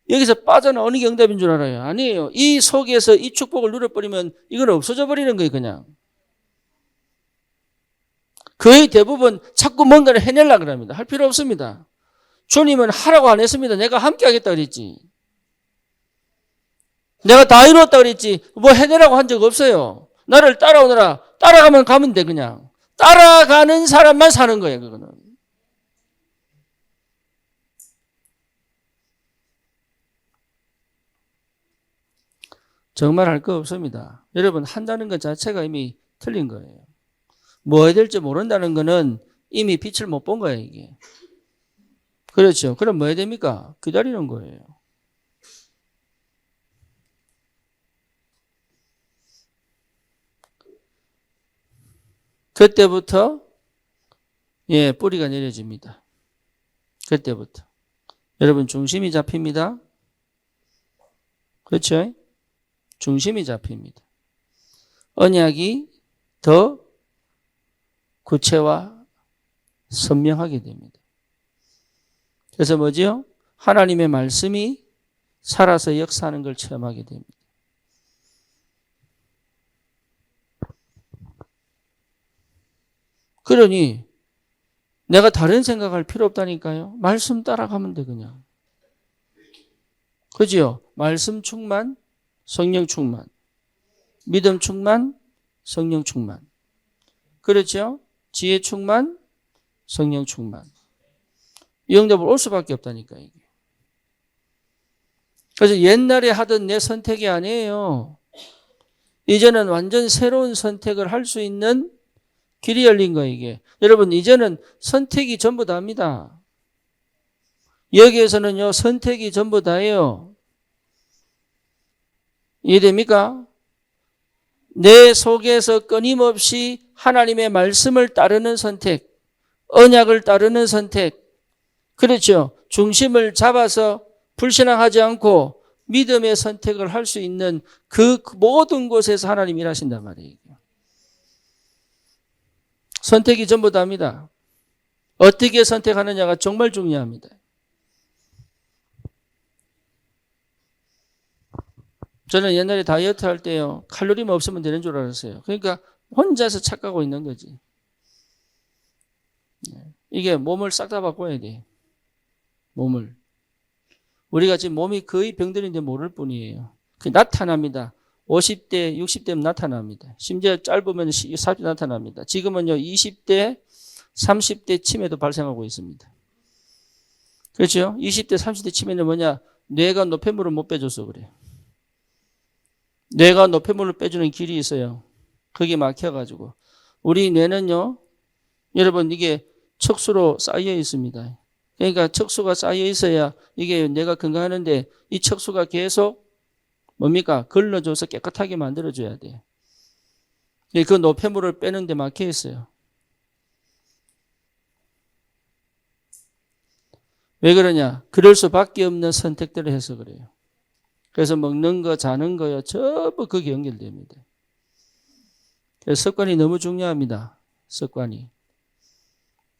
여기서 빠져나오는 게 응답인 줄 알아요. 아니에요. 이 속에서 이 축복을 누려버리면 이건 없어져 버리는 거예요, 그냥. 거의 대부분 자꾸 뭔가를 해내려고 합니다. 할 필요 없습니다. 주님은 하라고 안 했습니다. 내가 함께 하겠다 그랬지. 내가 다 이루었다 그랬지. 뭐 해내라고 한 적 없어요. 나를 따라오너라. 따라가면 가면 돼, 그냥. 따라가는 사람만 사는 거예요, 그거는. 정말 할 거 없습니다. 여러분, 한다는 것 자체가 이미 틀린 거예요. 뭐 해야 될지 모른다는 거는 이미 빛을 못 본 거예요, 이게. 그렇죠. 그럼 뭐 해야 됩니까? 기다리는 거예요. 그때부터 뿌리가 내려집니다. 그때부터. 여러분 중심이 잡힙니다. 그렇죠? 중심이 잡힙니다. 언약이 더 구체화 선명하게 됩니다. 그래서 뭐지요? 하나님의 말씀이 살아서 역사하는 걸 체험하게 됩니다. 그러니 내가 다른 생각할 필요 없다니까요. 말씀 따라가면 돼 그냥. 그죠? 말씀 충만, 성령 충만, 믿음 충만, 성령 충만. 그렇죠? 지혜 충만, 성령 충만. 이 응답을 올 수밖에 없다니까 이게. 그래서 옛날에 하던 내 선택이 아니에요. 이제는 완전 새로운 선택을 할 수 있는 길이 열린 거예요, 이게. 여러분, 이제는 선택이 전부 다입니다. 여기에서는요, 선택이 전부 다예요. 이해됩니까? 내 속에서 끊임없이 하나님의 말씀을 따르는 선택, 언약을 따르는 선택, 그렇죠. 중심을 잡아서 불신앙하지 않고 믿음의 선택을 할 수 있는 그 모든 곳에서 하나님이 일하신단 말이에요. 선택이 전부 다입니다. 어떻게 선택하느냐가 정말 중요합니다. 저는 옛날에 다이어트 할 때요, 칼로리만 없으면 되는 줄 알았어요. 그러니까 혼자서 착각하고 있는 거지. 이게 몸을 싹 다 바꿔야 돼. 몸을. 우리가 지금 몸이 거의 병들인데 모를 뿐이에요. 그게 나타납니다. 50대, 60대면 나타납니다. 심지어 짧으면 40대 나타납니다. 지금은요, 20대, 30대 치매도 발생하고 있습니다. 그렇죠? 20대, 30대 치매는 뭐냐? 뇌가 노폐물을 못 빼줘서 그래요. 뇌가 노폐물을 빼주는 길이 있어요. 그게 막혀가지고. 우리 뇌는요, 여러분, 이게 척수로 쌓여 있습니다. 그러니까 척수가 쌓여 있어야 이게 뇌가 건강하는데 이 척수가 계속 뭡니까? 걸러줘서 깨끗하게 만들어줘야 돼요. 그 노폐물을 빼는 데 막혀 있어요. 왜 그러냐? 그럴 수밖에 없는 선택들을 해서 그래요. 그래서 먹는 거, 자는 거요. 전부 거기 연결됩니다. 그래서 습관이 너무 중요합니다. 습관이.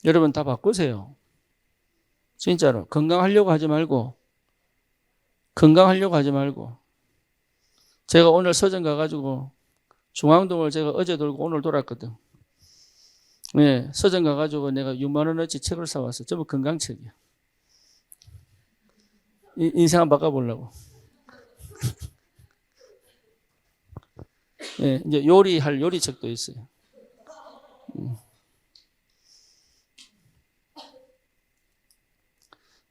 여러분 다 바꾸세요. 진짜로. 건강하려고 하지 말고. 제가 오늘 서점 가가지고 중앙동을 제가 어제 돌고 오늘 돌았거든. 네, 서점 가가지고 내가 6만 원어치 책을 사왔어. 전부 건강책이야. 인생 한번 바꿔보려고. 네, 이제 요리할 요리책도 있어요.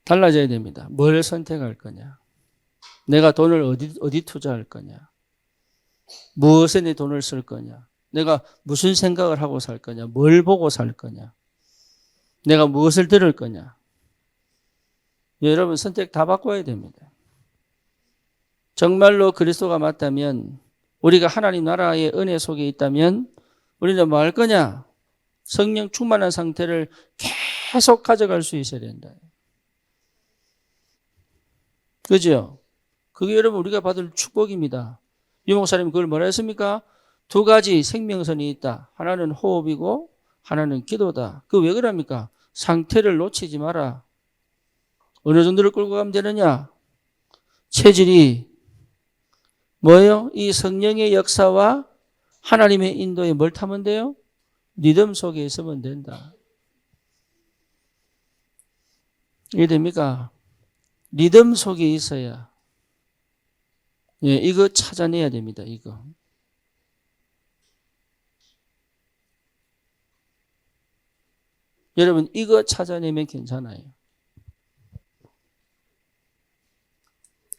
달라져야 됩니다. 뭘 선택할 거냐? 내가 돈을 어디 투자할 거냐? 무엇에 내 돈을 쓸 거냐? 내가 무슨 생각을 하고 살 거냐? 뭘 보고 살 거냐? 내가 무엇을 들을 거냐? 여러분 선택 다 바꿔야 됩니다. 정말로 그리스도가 맞다면, 우리가 하나님 나라의 은혜 속에 있다면 우리는 뭐 할 거냐? 성령 충만한 상태를 계속 가져갈 수 있어야 된다. 그죠? 그게 여러분 우리가 받을 축복입니다. 유 목사님 그걸 뭐라 했습니까? 두 가지 생명선이 있다. 하나는 호흡이고 하나는 기도다. 그 왜 그럽니까? 상태를 놓치지 마라. 어느 정도를 끌고 가면 되느냐? 체질이 뭐예요? 이 성령의 역사와 하나님의 인도에 뭘 타면 돼요? 리듬 속에 있으면 된다. 이해됩니까? 리듬 속에 있어야. 예, 이거 찾아내야 됩니다. 이거. 여러분 이거 찾아내면 괜찮아요.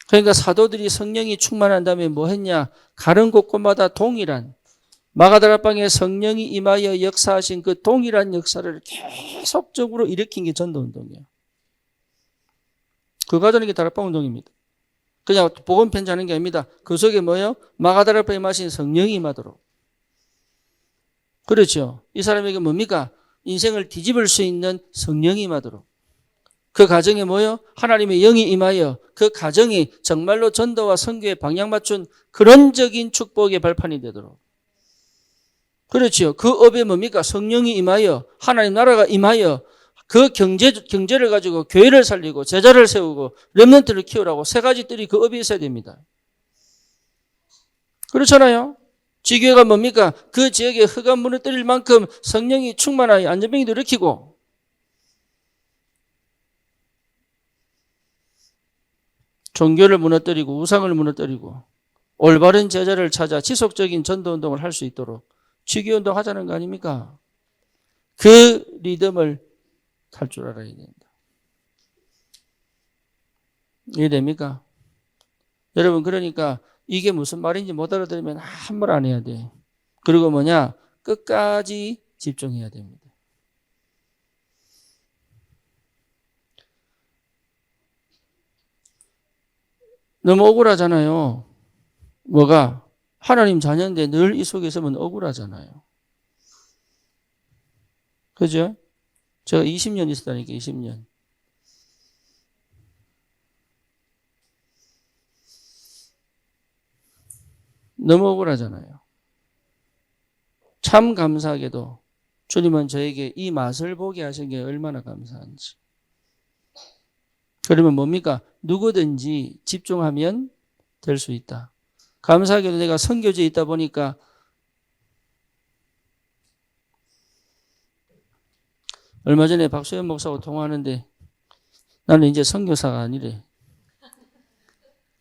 그러니까 사도들이 성령이 충만한 다음에 뭐 했냐? 가는 곳곳마다 동일한 마가다락방에 성령이 임하여 역사하신 그 동일한 역사를 계속적으로 일으킨 게 전도운동이에요. 그 과정이 다락방 운동입니다. 그냥 복음 편지하는 게 아닙니다. 그 속에 뭐예요? 마가다락방에 마신 성령이 임하도록. 그렇죠. 이 사람에게 뭡니까? 인생을 뒤집을 수 있는 성령이 임하도록. 그 가정에 뭐예요? 하나님의 영이 임하여 그 가정이 정말로 전도와 선교에 방향 맞춘 그런적인 축복의 발판이 되도록. 그렇죠. 그 업에 뭡니까? 성령이 임하여 하나님 나라가 임하여 그 경제를 가지고 교회를 살리고 제자를 세우고 렘넌트를 키우라고 세 가지 뜰이 그 업이 있어야 됩니다. 그렇잖아요. 지교회가 뭡니까? 그 지역에 흑암 무너뜨릴 만큼 성령이 충만하여 안전병이도 일으키고 종교를 무너뜨리고 우상을 무너뜨리고 올바른 제자를 찾아 지속적인 전도운동을 할 수 있도록 지교운동 하자는 거 아닙니까? 그 리듬을 탈 줄 알아야 된다. 이해됩니까? 여러분 그러니까 이게 무슨 말인지 못 알아들으면 한 말 안 해야 돼. 그리고 뭐냐? 끝까지 집중해야 됩니다. 너무 억울하잖아요. 뭐가? 하나님 자녀인데 늘 이 속에 있으면 억울하잖아요. 그죠? 제가 20년 있었다니까, 20년. 너무 억울하잖아요. 참 감사하게도 주님은 저에게 이 맛을 보게 하신 게 얼마나 감사한지. 그러면 뭡니까? 누구든지 집중하면 될 수 있다. 감사하게도 내가 선교지에 있다 보니까 얼마 전에 박소연 목사하고 통화하는데 나는 이제 선교사가 아니래.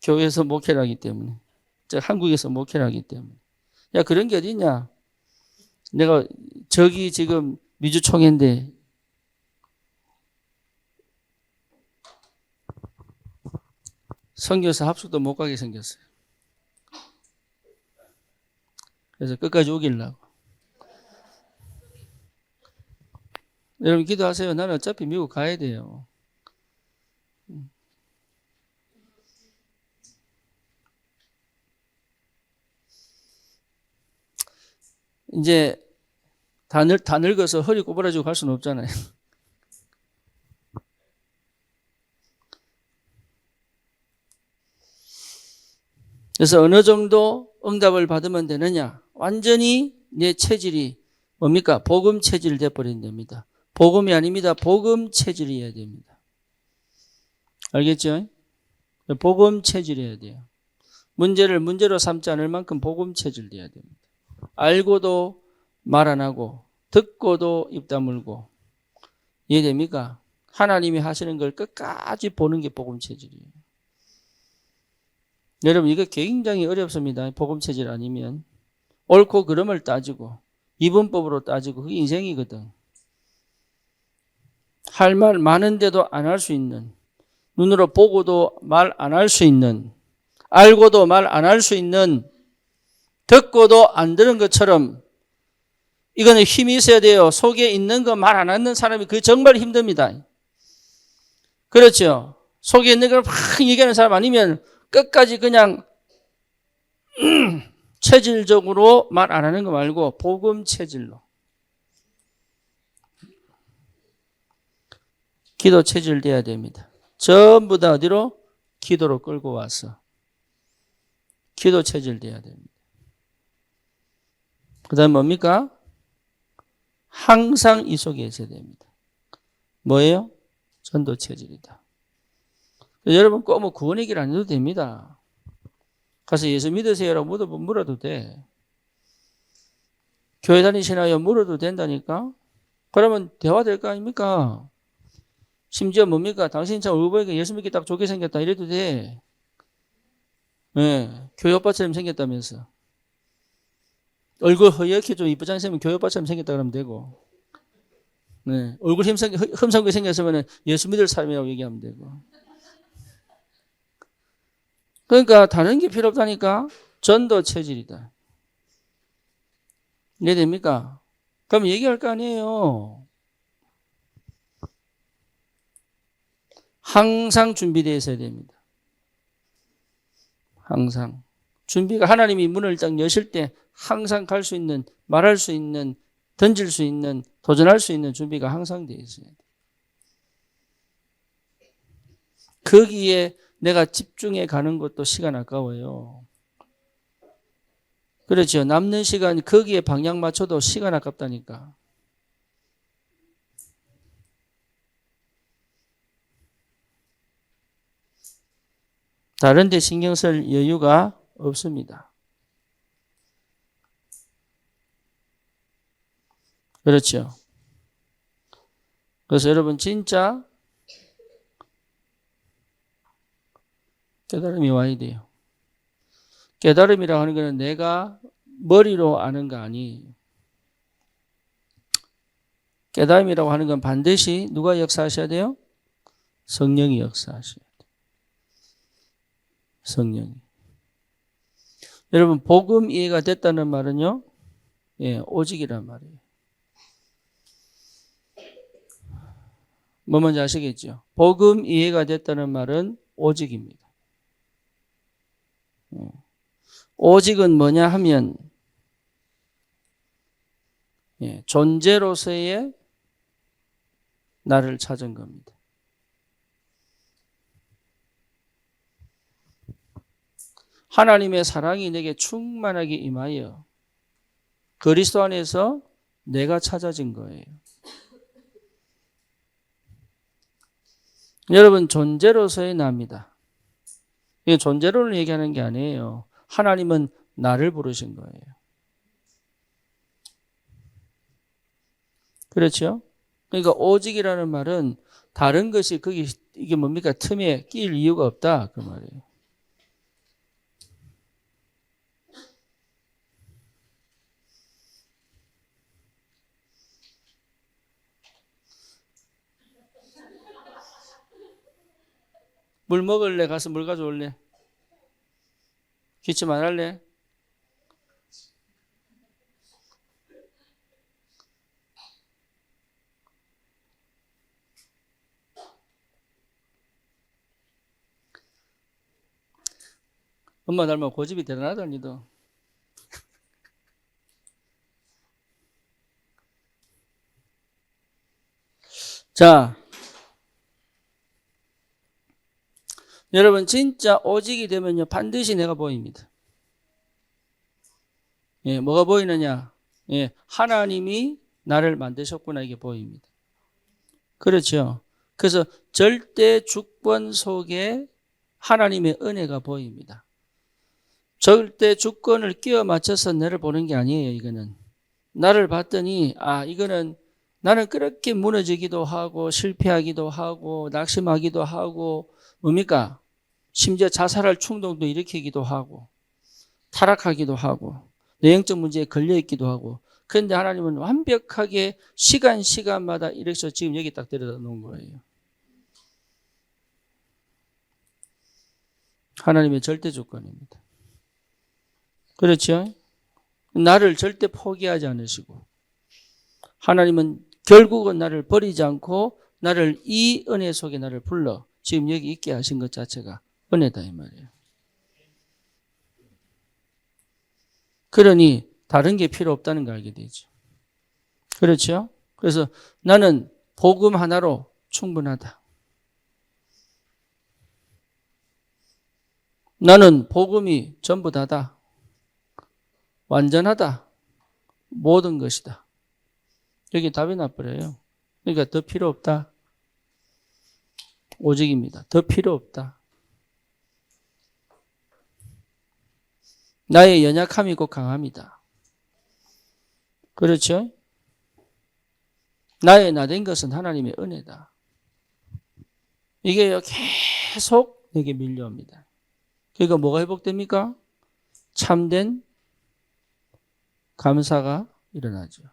교회에서 목회를 하기 때문에. 한국에서 목회를 하기 때문에. 야, 그런 게 어딨냐? 내가 저기 지금 미주총회인데 선교사 합숙도 못 가게 생겼어요. 그래서 끝까지 우기려고. 여러분 기도하세요. 나는 어차피 미국 가야 돼요. 이제 다 늙어서 허리 꼬부라지고 갈 수는 없잖아요. 그래서 어느 정도 응답을 받으면 되느냐? 완전히 내 체질이 뭡니까? 복음 체질 돼버린답니다. 복음이 아닙니다. 복음 체질이어야 됩니다. 알겠죠? 복음 체질이어야 돼요. 문제를 문제로 삼지 않을 만큼 복음 체질이어야 됩니다. 알고도 말 안 하고 듣고도 입 다물고. 이해됩니까? 하나님이 하시는 걸 끝까지 보는 게 복음 체질이에요. 여러분 이거 굉장히 어렵습니다. 복음 체질 아니면. 옳고 그름을 따지고 이분법으로 따지고 그게 인생이거든. 할 말 많은데도 안 할 수 있는, 눈으로 보고도 말 안 할 수 있는, 알고도 말 안 할 수 있는, 듣고도 안 들은 것처럼 이거는 힘이 있어야 돼요. 속에 있는 거 말 안 하는 사람이 그 정말 힘듭니다. 그렇죠? 속에 있는 걸 막 얘기하는 사람 아니면 끝까지 그냥 체질적으로 말 안 하는 거 말고 복음 체질로. 기도 체질 돼야 됩니다. 전부 다 어디로? 기도로 끌고 와서. 기도 체질 돼야 됩니다. 그 다음 뭡니까? 항상 이 속에 있어야 됩니다. 뭐예요? 전도 체질이다. 여러분 꼭 뭐 구원 얘기를 안 해도 됩니다. 가서 예수 믿으세요라고 물어도 돼. 교회 다니시나요? 물어도 된다니까. 그러면 대화될 거 아닙니까? 심지어 뭡니까? 당신 참 얼굴 보니까 예수 믿기 딱 좋게 생겼다 이래도 돼. 네, 교회 오빠처럼 생겼다면서. 얼굴 허옇게 좀 이쁘지 않으면 교회 오빠처럼 생겼다 그러면 되고. 네, 얼굴 흠성하게 생겼으면 예수 믿을 사람이라고 얘기하면 되고. 그러니까 다른 게 필요 없다니까. 전도 체질이다. 이해됩니까? 그럼 얘기할 거 아니에요. 항상 준비되어 있어야 됩니다. 항상. 준비가 하나님이 문을 딱 여실 때 항상 갈 수 있는, 말할 수 있는, 던질 수 있는, 도전할 수 있는 준비가 항상 되어 있어야 돼. 거기에 내가 집중해 가는 것도 시간 아까워요. 그렇죠. 남는 시간 거기에 방향 맞춰도 시간 아깝다니까. 다른 데 신경 쓸 여유가 없습니다. 그렇죠. 그래서 여러분 진짜 깨달음이 와야 돼요. 깨달음이라고 하는 것은 내가 머리로 아는 거 아니에요. 깨달음이라고 하는 건 반드시 누가 역사하셔야 돼요? 성령이 역사하셔야 돼요. 성령이. 여러분 복음 이해가 됐다는 말은요. 예, 오직이란 말이에요. 뭐 뭔지 아시겠죠? 복음 이해가 됐다는 말은 오직입니다. 오직은 뭐냐 하면 예, 존재로서의 나를 찾은 겁니다. 하나님의 사랑이 내게 충만하게 임하여 그리스도 안에서 내가 찾아진 거예요. 여러분 존재로서의 나입니다. 이게 존재론을 얘기하는 게 아니에요. 하나님은 나를 부르신 거예요. 그렇죠? 그러니까 오직이라는 말은 다른 것이 이게 뭡니까? 틈에 끼일 이유가 없다 그 말이에요. 물 먹을래? 가서 물 가져올래? 기침 안 할래? 엄마 닮아 고집이 대단하다, 니도. 자, 여러분 진짜 오직이 되면요 반드시 내가 보입니다. 예, 뭐가 보이느냐? 예, 하나님이 나를 만드셨구나 이게 보입니다. 그렇죠. 그래서 절대 주권 속에 하나님의 은혜가 보입니다. 절대 주권을 끼워 맞춰서 나를 보는 게 아니에요. 이거는 나를 봤더니 이거는 나는 그렇게 무너지기도 하고 실패하기도 하고 낙심하기도 하고 뭡니까? 심지어 자살할 충동도 일으키기도 하고 타락하기도 하고 내용적 문제에 걸려있기도 하고 그런데 하나님은 완벽하게 시간마다 이렇게 지금 여기 딱 데려다 놓은 거예요. 하나님의 절대 주권입니다. 그렇죠? 나를 절대 포기하지 않으시고 하나님은 결국은 나를 버리지 않고 나를 이 은혜 속에 나를 불러 지금 여기 있게 하신 것 자체가 은혜다 이 말이에요. 그러니 다른 게 필요 없다는 걸 알게 되죠. 그렇죠? 그래서 나는 복음 하나로 충분하다. 나는 복음이 전부 다다. 완전하다. 모든 것이다. 여기 답이 나버려요. 그러니까 더 필요 없다. 오직입니다. 더 필요 없다. 나의 연약함이 곧 강함이다. 그렇죠? 나의 나된 것은 하나님의 은혜다. 이게 계속 내게 밀려옵니다. 그러니까 뭐가 회복됩니까? 참된 감사가 일어나죠.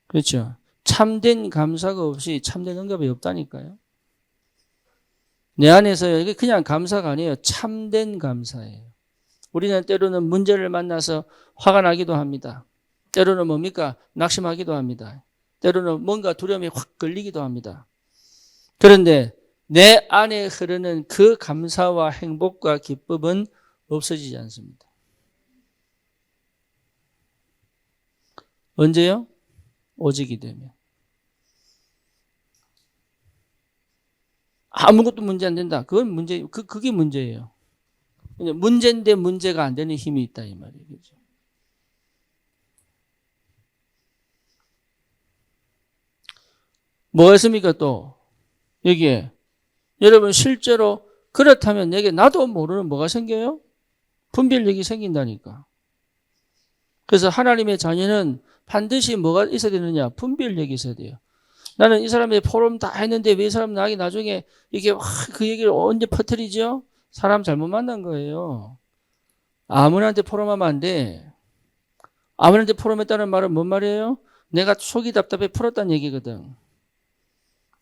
그렇죠? 참된 감사가 없이 참된 응답이 없다니까요. 내 안에서요, 이게 그냥 감사가 아니에요. 참된 감사예요. 우리는 때로는 문제를 만나서 화가 나기도 합니다. 때로는 뭡니까? 낙심하기도 합니다. 때로는 뭔가 두려움이 확 걸리기도 합니다. 그런데 내 안에 흐르는 그 감사와 행복과 기쁨은 없어지지 않습니다. 언제요? 오직이 되면. 아무것도 문제 안 된다. 그건 문제, 그게 문제예요. 문제인데 문제가 안 되는 힘이 있다 이 말이에요. 그렇죠? 뭐가 있습니까 또? 여기에. 여러분 실제로 그렇다면 내게 나도 모르는 뭐가 생겨요? 분별력이 생긴다니까. 그래서 하나님의 자녀는 반드시 뭐가 있어야 되느냐? 분별력이 있어야 돼요. 나는 이 사람의 포럼 다 했는데 왜 이 사람 나중에 이게 그 얘기를 언제 퍼뜨리죠? 사람 잘못 만난 거예요. 아무나한테 포럼하면 안 돼. 아무나한테 포럼했다는 말은 뭔 말이에요? 내가 속이 답답해 풀었다는 얘기거든.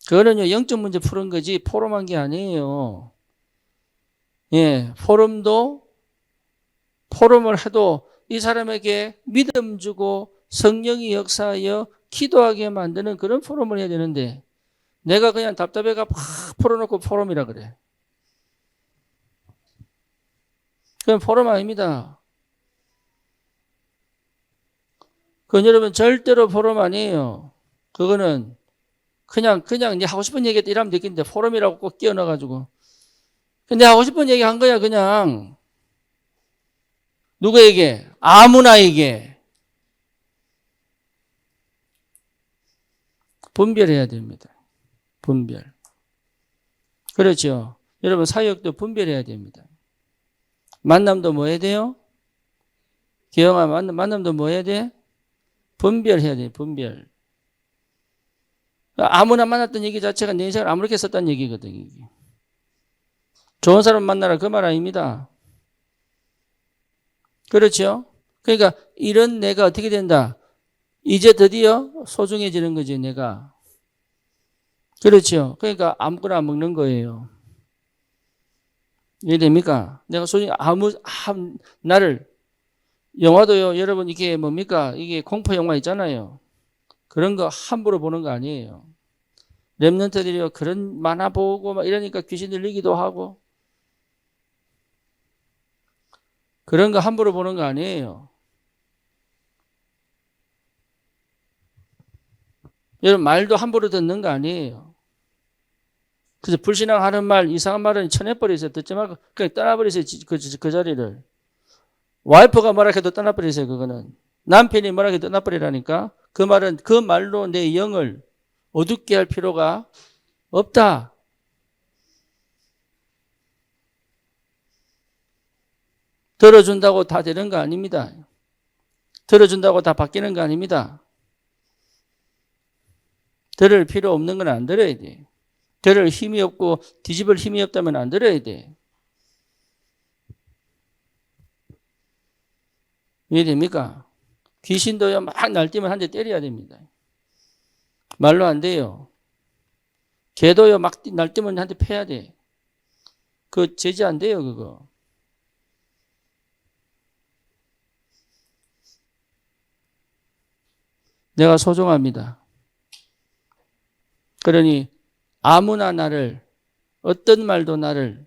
그거는요, 영적 문제 푸는 거지 포럼한 게 아니에요. 예, 포럼을 해도 이 사람에게 믿음 주고 성령이 역사하여 기도하게 만드는 그런 포럼을 해야 되는데 내가 그냥 답답해가 팍 풀어놓고 포럼이라 그래. 그건 포럼 아닙니다. 그건 여러분 절대로 포럼 아니에요. 그거는 그냥 네 하고 싶은 얘기 이러면 되겠는데 포럼이라고 꼭 끼워 넣어가지고 근데 하고 싶은 얘기 한 거야 그냥. 누구에게? 아무나에게. 분별해야 됩니다. 분별. 그렇죠. 여러분 사역도 분별해야 됩니다. 만남도 뭐 해야 돼요? 기영아 만남도 뭐 해야 돼? 분별해야 돼. 분별. 아무나 만났던 얘기 자체가 내 인생을 아무렇게 썼다는 얘기거든. 이게. 좋은 사람 만나라 그 말 아닙니다. 그렇죠? 그러니까 이런 내가 어떻게 된다? 이제 드디어 소중해지는 거지 내가. 그렇죠? 그러니까 아무거나 안 먹는 거예요. 이해됩니까? 내가 솔직히 나를, 영화도요, 여러분 이게 뭡니까? 이게 공포 영화 있잖아요. 그런 거 함부로 보는 거 아니에요. 랩런트들이요, 그런 만화 보고 막 이러니까 귀신 들리기도 하고, 그런 거 함부로 보는 거 아니에요. 여러분, 말도 함부로 듣는 거 아니에요. 그래서 불신앙하는 말, 이상한 말은 쳐내버리세요. 듣지 말고, 그냥 떠나버리세요. 그 자리를. 와이프가 뭐라 해도 떠나버리세요. 그거는. 남편이 뭐라 해도 떠나버리라니까. 그 말은 그 말로 내 영을 어둡게 할 필요가 없다. 들어준다고 다 되는 거 아닙니다. 들어준다고 다 바뀌는 거 아닙니다. 들을 필요 없는 건 안 들어야 돼. 들을 힘이 없고 뒤집을 힘이 없다면 안 들어야 돼. 이해됩니까? 귀신도요, 막 날뛰면 한 대 때려야 됩니다. 말로 안 돼요. 개도요, 막 날뛰면 한 대 패야 돼. 그거 제지 안 돼요, 그거. 내가 소중합니다. 그러니 아무나 나를, 어떤 말도 나를,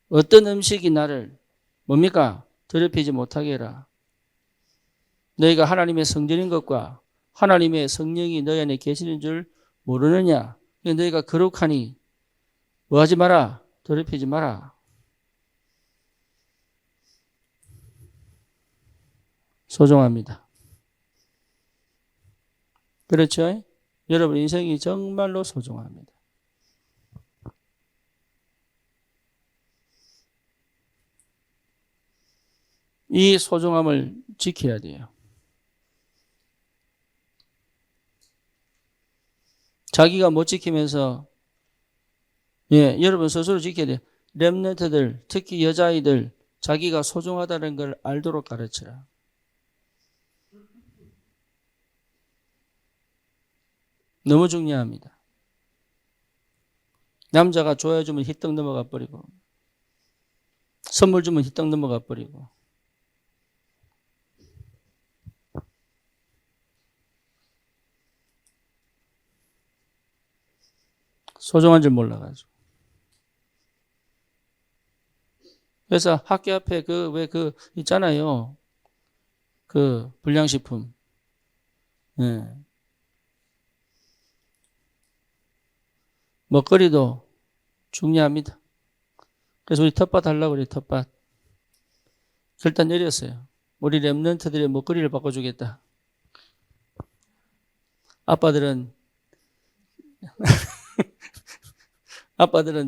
어떤 음식이 나를 뭡니까? 더럽히지 못하게 해라. 너희가 하나님의 성전인 것과 하나님의 성령이 너희 안에 계시는 줄 모르느냐? 너희가 거룩하니 뭐 하지 마라? 더럽히지 마라. 소중합니다. 그렇죠? 여러분 인생이 정말로 소중합니다. 이 소중함을 지켜야 돼요. 자기가 못 지키면서 여러분 스스로 지켜야 돼요. 렘넌트들, 특히 여자아이들 자기가 소중하다는 걸 알도록 가르치라. 너무 중요합니다. 남자가 좋아해 주면 휘떡 넘어가 버리고 선물 주면 휘떡 넘어가 버리고 소중한 줄 몰라가지고. 그래서 학교 앞에 있잖아요. 그 불량식품. 예. 먹거리도 중요합니다. 그래서 우리 텃밭 하려고 그래, 텃밭. 결단 내렸어요. 우리 랩런트들의 먹거리를 바꿔주겠다. 아빠들은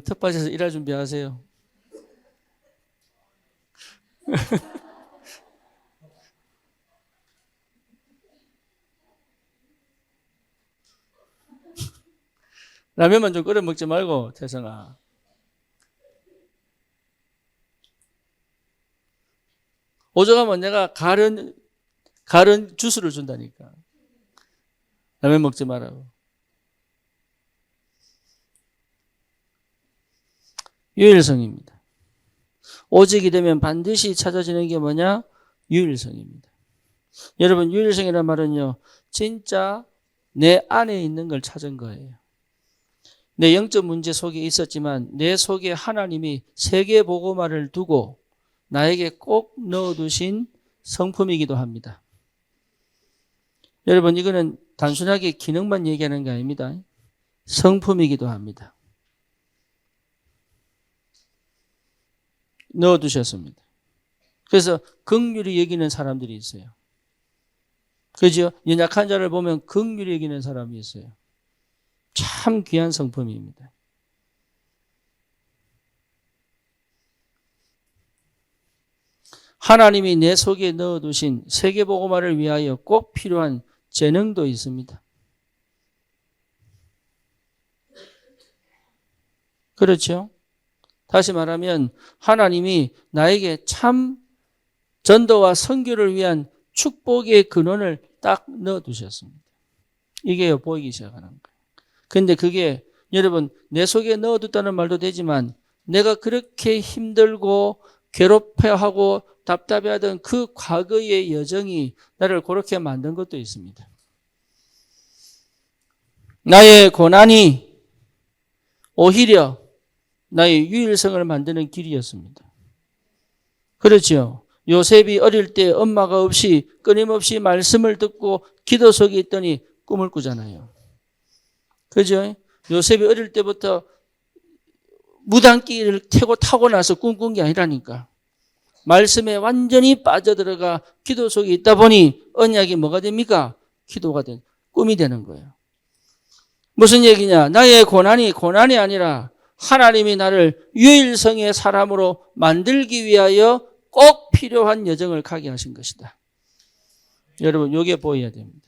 텃밭에서 일할 준비하세요. 라면만 좀 끓여 먹지 말고, 태성아. 오죽하면 내가 가른 주스를 준다니까. 라면 먹지 말라고. 유일성입니다. 오직이 되면 반드시 찾아지는 게 뭐냐? 유일성입니다. 여러분, 유일성이라는 말은요, 진짜 내 안에 있는 걸 찾은 거예요. 내 영적 문제 속에 있었지만 내 속에 하나님이 세계 복음화를 두고 나에게 꼭 넣어두신 성품이기도 합니다. 여러분, 이거는 단순하게 기능만 얘기하는 게 아닙니다. 성품이기도 합니다. 넣어두셨습니다. 그래서 긍휼히 여기는 사람들이 있어요. 그죠? 연약한 자를 보면 긍휼히 여기는 사람이 있어요. 참 귀한 성품입니다. 하나님이 내 속에 넣어두신 세계복음화를 위하여 꼭 필요한 재능도 있습니다. 그렇죠? 다시 말하면 하나님이 나에게 참 전도와 선교를 위한 축복의 근원을 딱 넣어두셨습니다. 이게 보이기 시작하는 거예요. 근데 그게 여러분 내 속에 넣어뒀다는 말도 되지만 내가 그렇게 힘들고 괴롭혀하고 답답해하던 그 과거의 여정이 나를 그렇게 만든 것도 있습니다. 나의 고난이 오히려 나의 유일성을 만드는 길이었습니다. 그렇죠. 요셉이 어릴 때 엄마가 없이 끊임없이 말씀을 듣고 기도 속에 있더니 꿈을 꾸잖아요. 그죠? 요셉이 어릴 때부터 무당끼리를 타고 나서 꿈꾼 게 아니라니까. 말씀에 완전히 빠져들어가 기도 속에 있다 보니 언약이 뭐가 됩니까? 기도가 꿈이 되는 거예요. 무슨 얘기냐? 나의 고난이 아니라 하나님이 나를 유일성의 사람으로 만들기 위하여 꼭 필요한 여정을 가게 하신 것이다. 여러분, 이게 보여야 됩니다.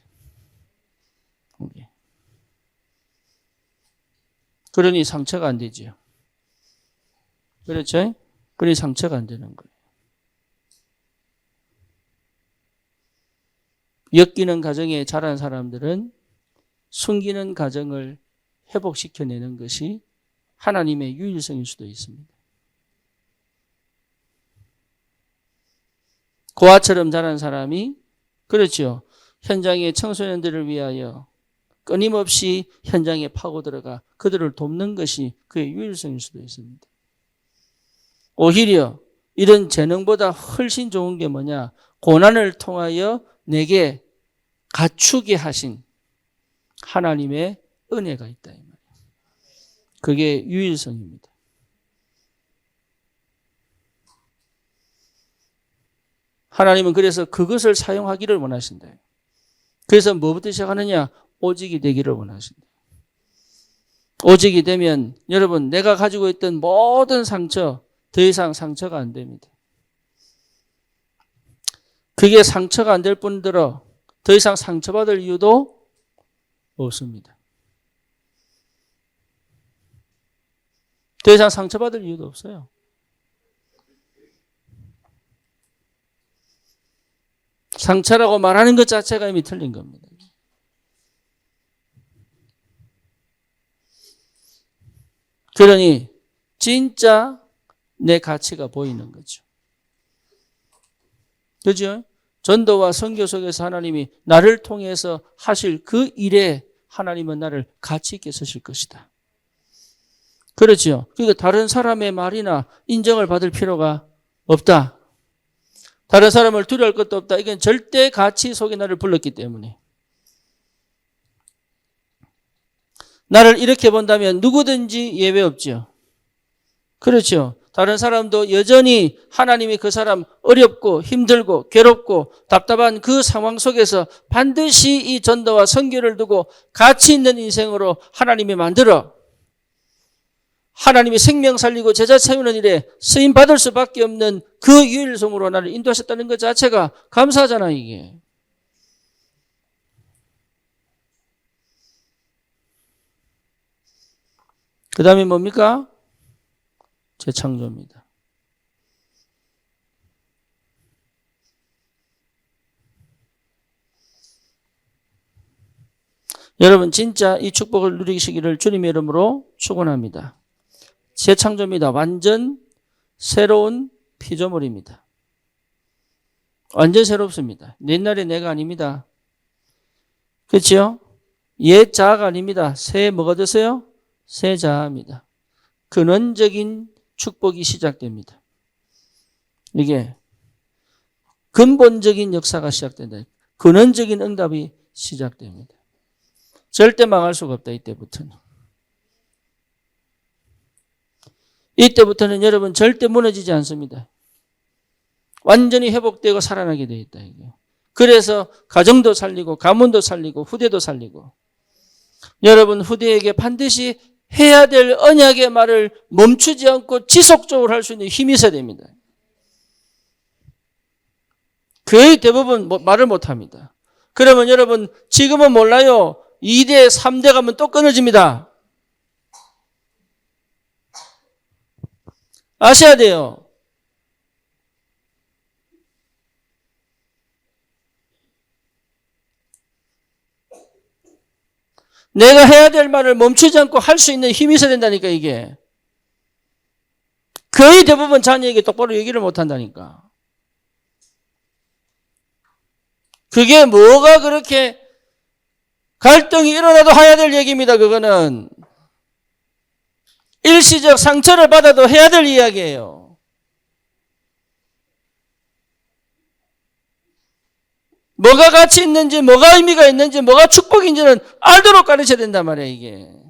이게. 그러니 상처가 안 되죠. 그렇죠? 그러니 상처가 안 되는 거예요. 엮이는 가정에 자란 사람들은 숨기는 가정을 회복시켜내는 것이 하나님의 유일성일 수도 있습니다. 고아처럼 자란 사람이 그렇죠. 현장의 청소년들을 위하여 끊임없이 현장에 파고들어가 그들을 돕는 것이 그의 유일성일 수도 있습니다. 오히려 이런 재능보다 훨씬 좋은 게 뭐냐? 고난을 통하여 내게 갖추게 하신 하나님의 은혜가 있다 이 말이에요. 그게 유일성입니다. 하나님은 그래서 그것을 사용하기를 원하신다. 그래서 뭐부터 시작하느냐? 오직이 되기를 원하신다. 오직이 되면 여러분 내가 가지고 있던 모든 상처 더 이상 상처가 안 됩니다. 그게 상처가 안 될 뿐더러 더 이상 상처받을 이유도 없습니다. 더 이상 상처받을 이유도 없어요. 상처라고 말하는 것 자체가 이미 틀린 겁니다. 그러니 진짜 내 가치가 보이는 거죠. 그죠? 전도와 선교 속에서 하나님이 나를 통해서 하실 그 일에 하나님은 나를 가치 있게 쓰실 것이다. 그렇죠? 그러니까 다른 사람의 말이나 인정을 받을 필요가 없다. 다른 사람을 두려워할 것도 없다. 이건 절대 가치 속에 나를 불렀기 때문에. 나를 이렇게 본다면 누구든지 예외 없죠. 그렇죠. 다른 사람도 여전히 하나님이 그 사람 어렵고 힘들고 괴롭고 답답한 그 상황 속에서 반드시 이 전도와 선교를 두고 가치 있는 인생으로 하나님이 만들어 하나님이 생명 살리고 제자 세우는 일에 쓰임 받을 수밖에 없는 그 유일성으로 나를 인도하셨다는 것 자체가 감사하잖아 이게. 그 다음에 뭡니까? 재창조입니다. 여러분 진짜 이 축복을 누리시기를 주님의 이름으로 축원합니다. 재창조입니다. 완전 새로운 피조물입니다. 완전 새롭습니다. 옛날의 내가 아닙니다. 그렇죠? 옛 자아가 아닙니다. 새 뭐가 됐어요? 새 자아입니다. 근원적인 축복이 시작됩니다. 이게 근본적인 역사가 시작된다. 근원적인 응답이 시작됩니다. 절대 망할 수가 없다. 이때부터는 여러분 절대 무너지지 않습니다. 완전히 회복되고 살아나게 되어 있다. 그래서 가정도 살리고 가문도 살리고 후대도 살리고 여러분 후대에게 반드시 해야 될 언약의 말을 멈추지 않고 지속적으로 할 수 있는 힘이 있어야 됩니다. 거의 대부분 말을 못합니다. 그러면 여러분 지금은 몰라요. 2대, 3대 가면 또 끊어집니다. 아셔야 돼요. 내가 해야 될 말을 멈추지 않고 할 수 있는 힘이 있어야 된다니까 이게. 거의 대부분 자녀에게 똑바로 얘기를 못 한다니까. 그게 뭐가 그렇게 갈등이 일어나도 해야 될 얘기입니다. 그거는 일시적 상처를 받아도 해야 될 이야기예요. 뭐가 가치 있는지, 뭐가 의미가 있는지, 뭐가 축복인지는 알도록 가르쳐야 된단 말이에요, 이게.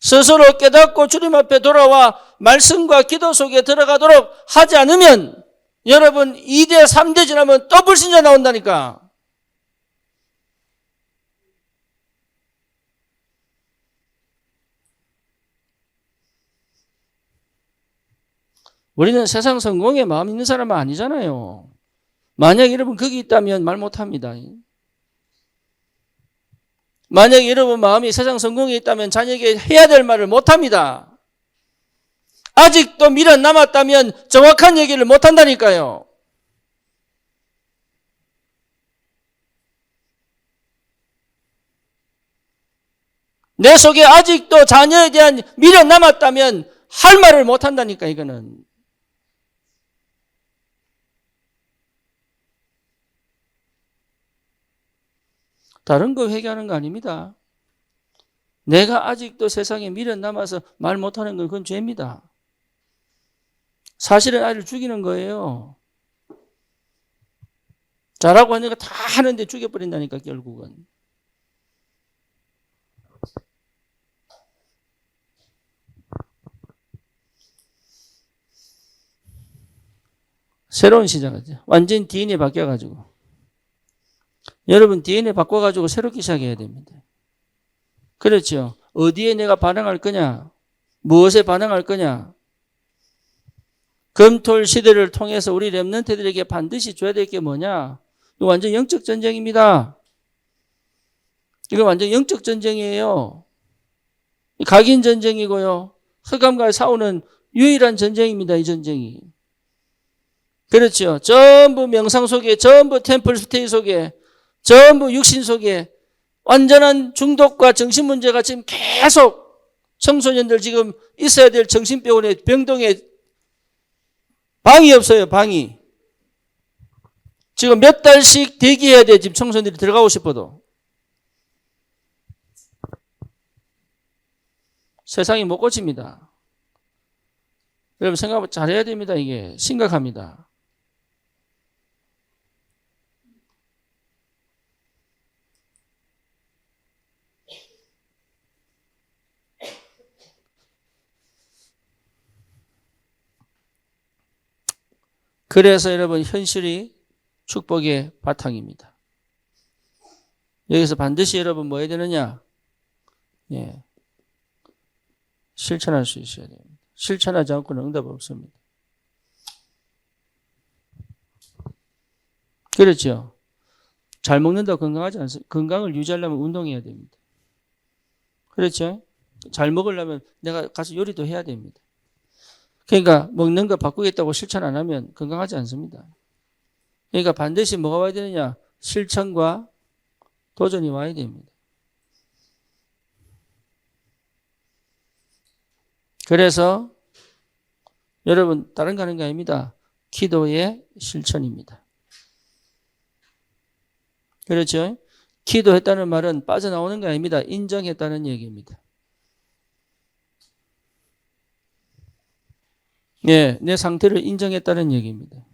스스로 깨닫고 주님 앞에 돌아와 말씀과 기도 속에 들어가도록 하지 않으면 여러분 2대 3대 지나면 또 불신자 나온다니까. 우리는 세상 성공에 마음 있는 사람은 아니잖아요. 만약 여러분 거기 있다면 말 못합니다. 만약 여러분 마음이 세상 성공에 있다면 자녀에게 해야 될 말을 못합니다. 아직도 미련 남았다면 정확한 얘기를 못한다니까요. 내 속에 아직도 자녀에 대한 미련 남았다면 할 말을 못한다니까 이거는. 다른 거 회개하는 거 아닙니다. 내가 아직도 세상에 미련 남아서 말 못하는 건 그건 죄입니다. 사실은 아이를 죽이는 거예요. 잘하고 하는 거 다 하는데 죽여버린다니까 결국은. 새로운 시작이죠. 완전 DNA 바뀌어가지고. 여러분 DNA 바꿔가지고 새롭게 시작해야 됩니다. 그렇죠. 어디에 내가 반응할 거냐? 무엇에 반응할 거냐? 금토일 시대를 통해서 우리 렘넌트들에게 반드시 줘야 될 게 뭐냐? 이거 완전 영적 전쟁입니다. 이거 완전 영적 전쟁이에요. 각인 전쟁이고요. 흑암과 싸우는 유일한 전쟁입니다. 이 전쟁이. 그렇죠. 전부 명상 속에, 전부 템플 스테이 속에, 전부 육신 속에 완전한 중독과 정신 문제가 지금 계속 청소년들 지금 있어야 될 정신병원에 병동에 방이 없어요. 방이. 지금 몇 달씩 대기해야 돼. 지금 청소년들이 들어가고 싶어도. 세상이 못 고칩니다. 여러분 생각 잘해야 됩니다. 이게 심각합니다. 그래서 여러분 현실이 축복의 바탕입니다. 여기서 반드시 여러분 뭐 해야 되느냐? 예. 실천할 수 있어야 됩니다. 실천하지 않고는 응답 없습니다. 그렇죠. 잘 먹는다고 건강하지 않습니다. 건강을 유지하려면 운동해야 됩니다. 그렇죠. 잘 먹으려면 내가 가서 요리도 해야 됩니다. 그러니까 먹는 거 바꾸겠다고 실천 안 하면 건강하지 않습니다. 그러니까 반드시 뭐가 와야 되느냐? 실천과 도전이 와야 됩니다. 그래서 여러분 다른 거 하는 게 아닙니다. 기도의 실천입니다. 그렇죠? 기도했다는 말은 빠져나오는 게 아닙니다. 인정했다는 얘기입니다. 예, 내 상태를 인정했다는 얘기입니다.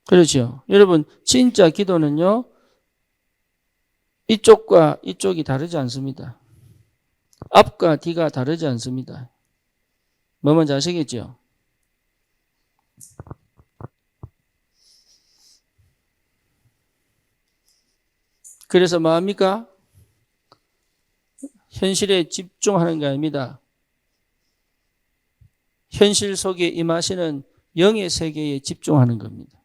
그렇죠. 여러분, 진짜 기도는요, 이쪽과 이쪽이 다르지 않습니다. 앞과 뒤가 다르지 않습니다. 뭐 뭔지 아시겠죠? 그래서 뭐합니까? 현실에 집중하는 게 아닙니다. 현실 속에 임하시는 영의 세계에 집중하는 겁니다.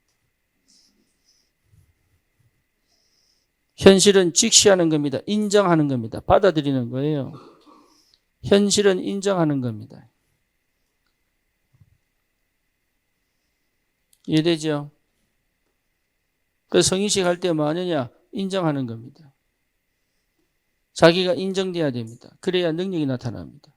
현실은 직시하는 겁니다. 인정하는 겁니다. 받아들이는 거예요. 현실은 인정하는 겁니다. 이해되죠? 그래서 성인식 할 때 뭐 하느냐? 인정하는 겁니다. 자기가 인정돼야 됩니다. 그래야 능력이 나타납니다.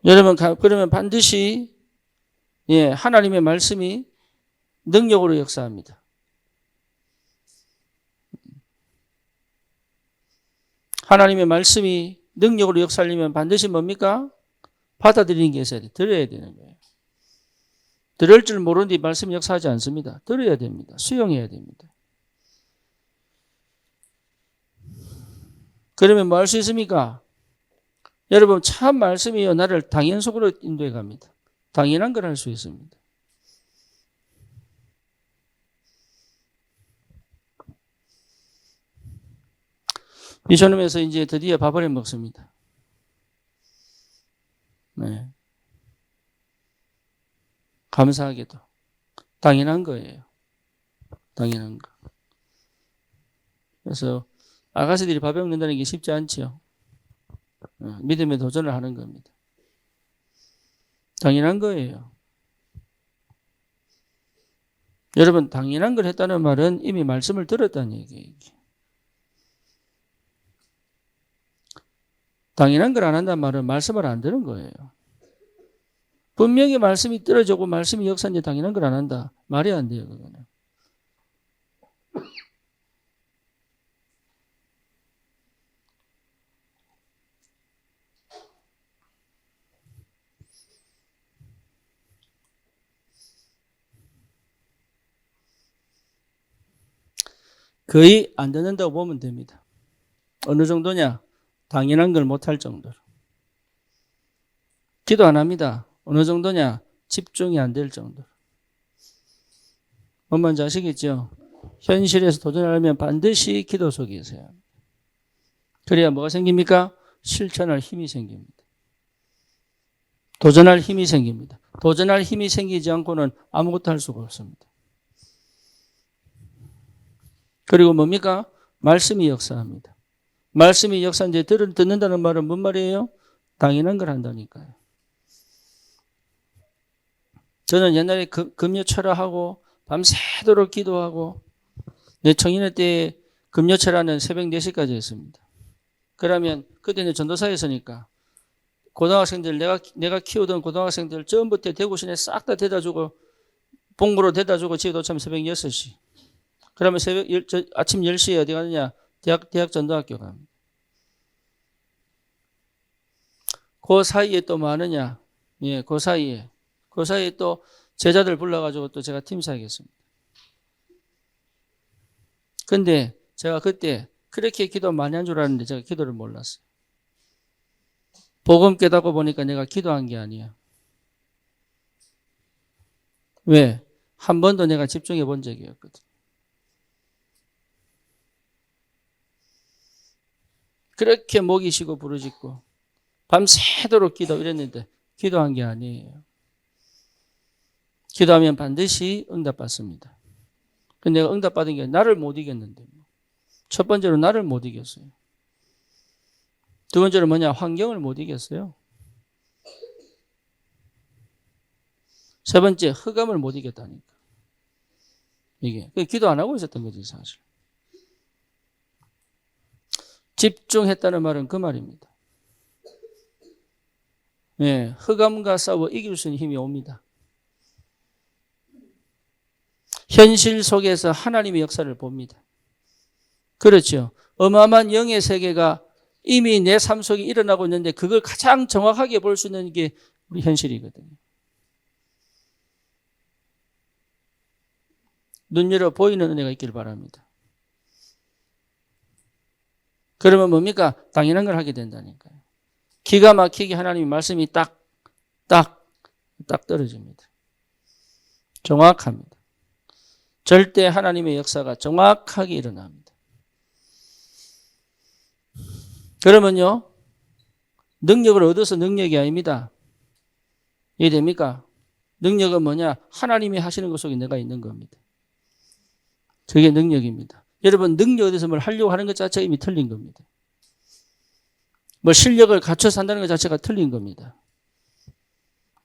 여러분, 그러면 반드시 하나님의 말씀이 능력으로 역사합니다. 하나님의 말씀이 능력으로 역사하려면 반드시 뭡니까? 받아들이는 게 있어야 돼. 들어야 되는 거예요. 들을 줄 모르는데 말씀이 역사하지 않습니다. 들어야 됩니다. 수용해야 됩니다. 그러면 뭐 할 수 있습니까? 여러분, 참 말씀이요 나를 당연 속으로 인도해 갑니다. 당연한 걸 할 수 있습니다. 미션홈에서 이제 드디어 밥을 해 먹습니다. 네. 감사하게도 당연한 거예요. 당연한 거. 그래서 아가씨들이 밥 먹는다는 게 쉽지 않죠. 믿음의 도전을 하는 겁니다. 당연한 거예요. 여러분, 당연한 걸 했다는 말은 이미 말씀을 들었다는 얘기예요. 당연한 걸 안 한다는 말은 말씀을 안 들은 거예요. 분명히 말씀이 떨어지고 말씀이 역사인데 당연한 걸 안 한다. 말이 안 돼요, 그거는. 거의 안 듣는다고 보면 됩니다. 어느 정도냐? 당연한 걸 못할 정도로. 기도 안 합니다. 어느 정도냐? 집중이 안 될 정도로. 뭔 말인지 아시겠죠? 현실에서 도전하려면 반드시 기도 속에 있어야 합니다. 그래야 뭐가 생깁니까? 실천할 힘이 생깁니다. 도전할 힘이 생깁니다. 도전할 힘이 생기지 않고는 아무것도 할 수가 없습니다. 그리고 뭡니까? 말씀이 역사합니다. 말씀이 역사인데 듣는다는 말은 뭔 말이에요? 당연한 걸 한다니까요. 저는 옛날에 금요 철화하고 밤새도록 기도하고 내 청년회 때 금요 철화는 새벽 4시까지 했습니다. 그러면 그때는 전도사였으니까 고등학생들 내가 키우던 고등학생들 전부터 대구시내 싹 다 대다주고 봉구로 대다주고 집에 도착하면 새벽 6시. 그러면 아침 10시에 어디 가느냐? 대학 전도학교 갑니다. 그 사이에 또 뭐 하느냐? 그 사이에 또 제자들 불러가지고 또 제가 팀 사역했습니다. 근데 제가 그때 그렇게 기도 많이 한 줄 알았는데 제가 기도를 몰랐어요. 복음 깨닫고 보니까 내가 기도한 게 아니야. 왜? 한 번도 내가 집중해 본 적이 없거든. 그렇게 목이 쉬고 부르짖고 밤새도록 기도 이랬는데 기도한 게 아니에요. 기도하면 반드시 응답받습니다. 근데 내가 응답받은 게 나를 못 이겼는데 첫 번째로 나를 못 이겼어요. 두 번째로 뭐냐? 환경을 못 이겼어요. 세 번째, 흑암을 못 이겼다니까. 이게 기도 안 하고 있었던 거지 사실. 집중했다는 말은 그 말입니다. 흑암과 싸워 이길 수 있는 힘이 옵니다. 현실 속에서 하나님의 역사를 봅니다. 그렇죠. 어마어마한 영의 세계가 이미 내 삶 속에 일어나고 있는데 그걸 가장 정확하게 볼 수 있는 게 우리 현실이거든요. 눈 열어 보이는 은혜가 있길 바랍니다. 그러면 뭡니까? 당연한 걸 하게 된다니까요. 기가 막히게 하나님의 말씀이 딱 떨어집니다. 정확합니다. 절대 하나님의 역사가 정확하게 일어납니다. 그러면요, 능력을 얻어서 능력이 아닙니다. 이해됩니까? 능력은 뭐냐? 하나님이 하시는 것 속에 내가 있는 겁니다. 그게 능력입니다. 여러분, 능력 얻어서 뭘 하려고 하는 것 자체가 이미 틀린 겁니다. 뭐 실력을 갖춰서 한다는 것 자체가 틀린 겁니다.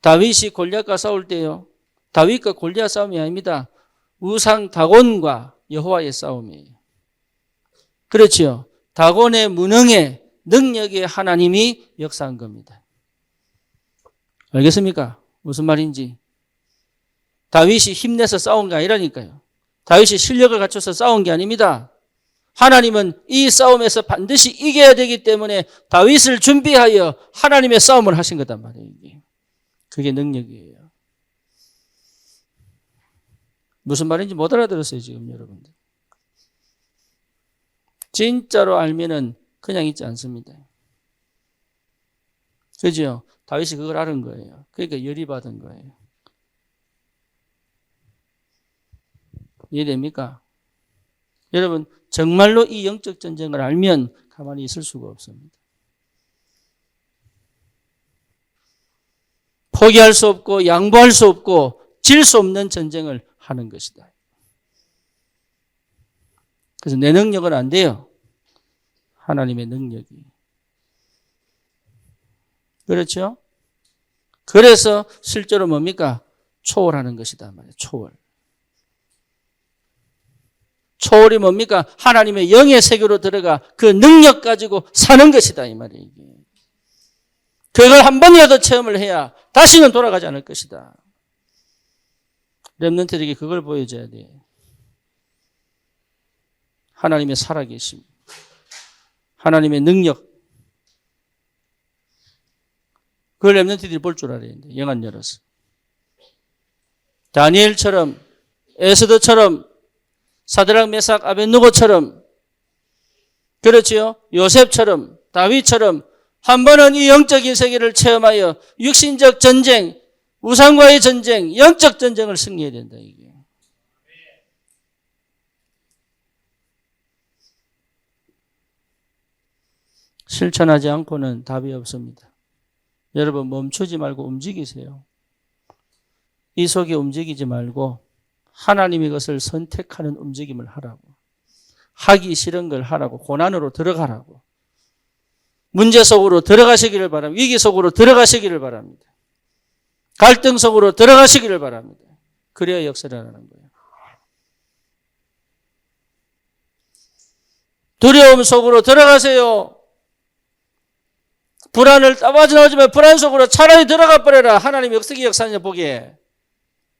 다윗이 골리앗과 싸울 때요, 다윗과 골리앗 싸움이 아닙니다. 우상 다곤과 여호와의 싸움이에요. 그렇지요. 다곤의 무능에 능력의 하나님이 역사한 겁니다. 알겠습니까? 무슨 말인지. 다윗이 힘내서 싸운 게 아니라니까요. 다윗이 실력을 갖춰서 싸운 게 아닙니다. 하나님은 이 싸움에서 반드시 이겨야 되기 때문에 다윗을 준비하여 하나님의 싸움을 하신 거단 말이에요. 그게 능력이에요. 무슨 말인지 못 알아들었어요, 지금 여러분들. 진짜로 알면은 그냥 있지 않습니다. 그죠? 다윗이 그걸 알은 거예요. 그러니까 열이 받은 거예요. 이해됩니까? 여러분, 정말로 이 영적 전쟁을 알면 가만히 있을 수가 없습니다. 포기할 수 없고 양보할 수 없고 질 수 없는 전쟁을 하는 것이다. 그래서 내 능력은 안 돼요. 하나님의 능력이. 그렇죠? 그래서 실제로 뭡니까? 초월하는 것이다 말이에요. 초월. 초월이 뭡니까? 하나님의 영의 세계로 들어가 그 능력 가지고 사는 것이다 이 말이에요. 그걸 한 번이라도 체험을 해야 다시는 돌아가지 않을 것이다. 렘넌트들에게 그걸 보여줘야 돼. 하나님의 살아계심, 하나님의 능력. 그걸 렘넌트들이 볼 줄 알아야 돼. 영안 열어서. 다니엘처럼, 에스더처럼, 사드락 메삭 아벳느고처럼, 그렇지요? 요셉처럼, 다윗처럼 한 번은 이 영적인 세계를 체험하여 육신적 전쟁, 우상과의 전쟁, 영적 전쟁을 승리해야 된다 이게. 실천하지 않고는 답이 없습니다. 여러분 멈추지 말고 움직이세요. 이 속에 움직이지 말고 하나님의 것을 선택하는 움직임을 하라고. 하기 싫은 걸 하라고. 고난으로 들어가라고. 문제 속으로 들어가시기를 바랍니다. 위기 속으로 들어가시기를 바랍니다. 갈등 속으로 들어가시기를 바랍니다. 그래야 역사를 하는 거예요. 두려움 속으로 들어가세요. 불안을 따빠져나오지만 불안 속으로 차라리 들어가 버려라. 하나님 역사기 역사냐 보기에.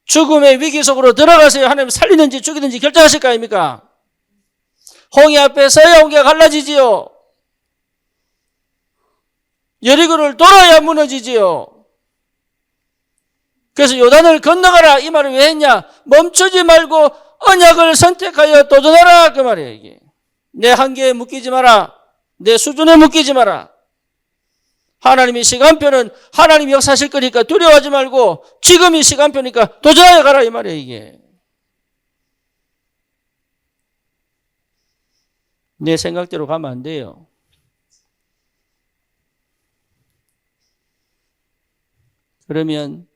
죽음의 위기 속으로 들어가세요. 하나님 살리든지 죽이든지 결정하실 거 아닙니까? 홍해 앞에 서야 홍해가 갈라지지요. 여리고를 돌아야 무너지지요. 그래서 요단을 건너가라 이 말을 왜 했냐? 멈추지 말고 언약을 선택하여 도전하라 그 말이에요. 이게. 내 한계에 묶이지 마라. 내 수준에 묶이지 마라. 하나님의 시간표는 하나님이 역사하실 거니까 두려워하지 말고 지금이 시간표니까 도전하여 가라 이 말이에요. 이게. 내 생각대로 가면 안 돼요. 그러면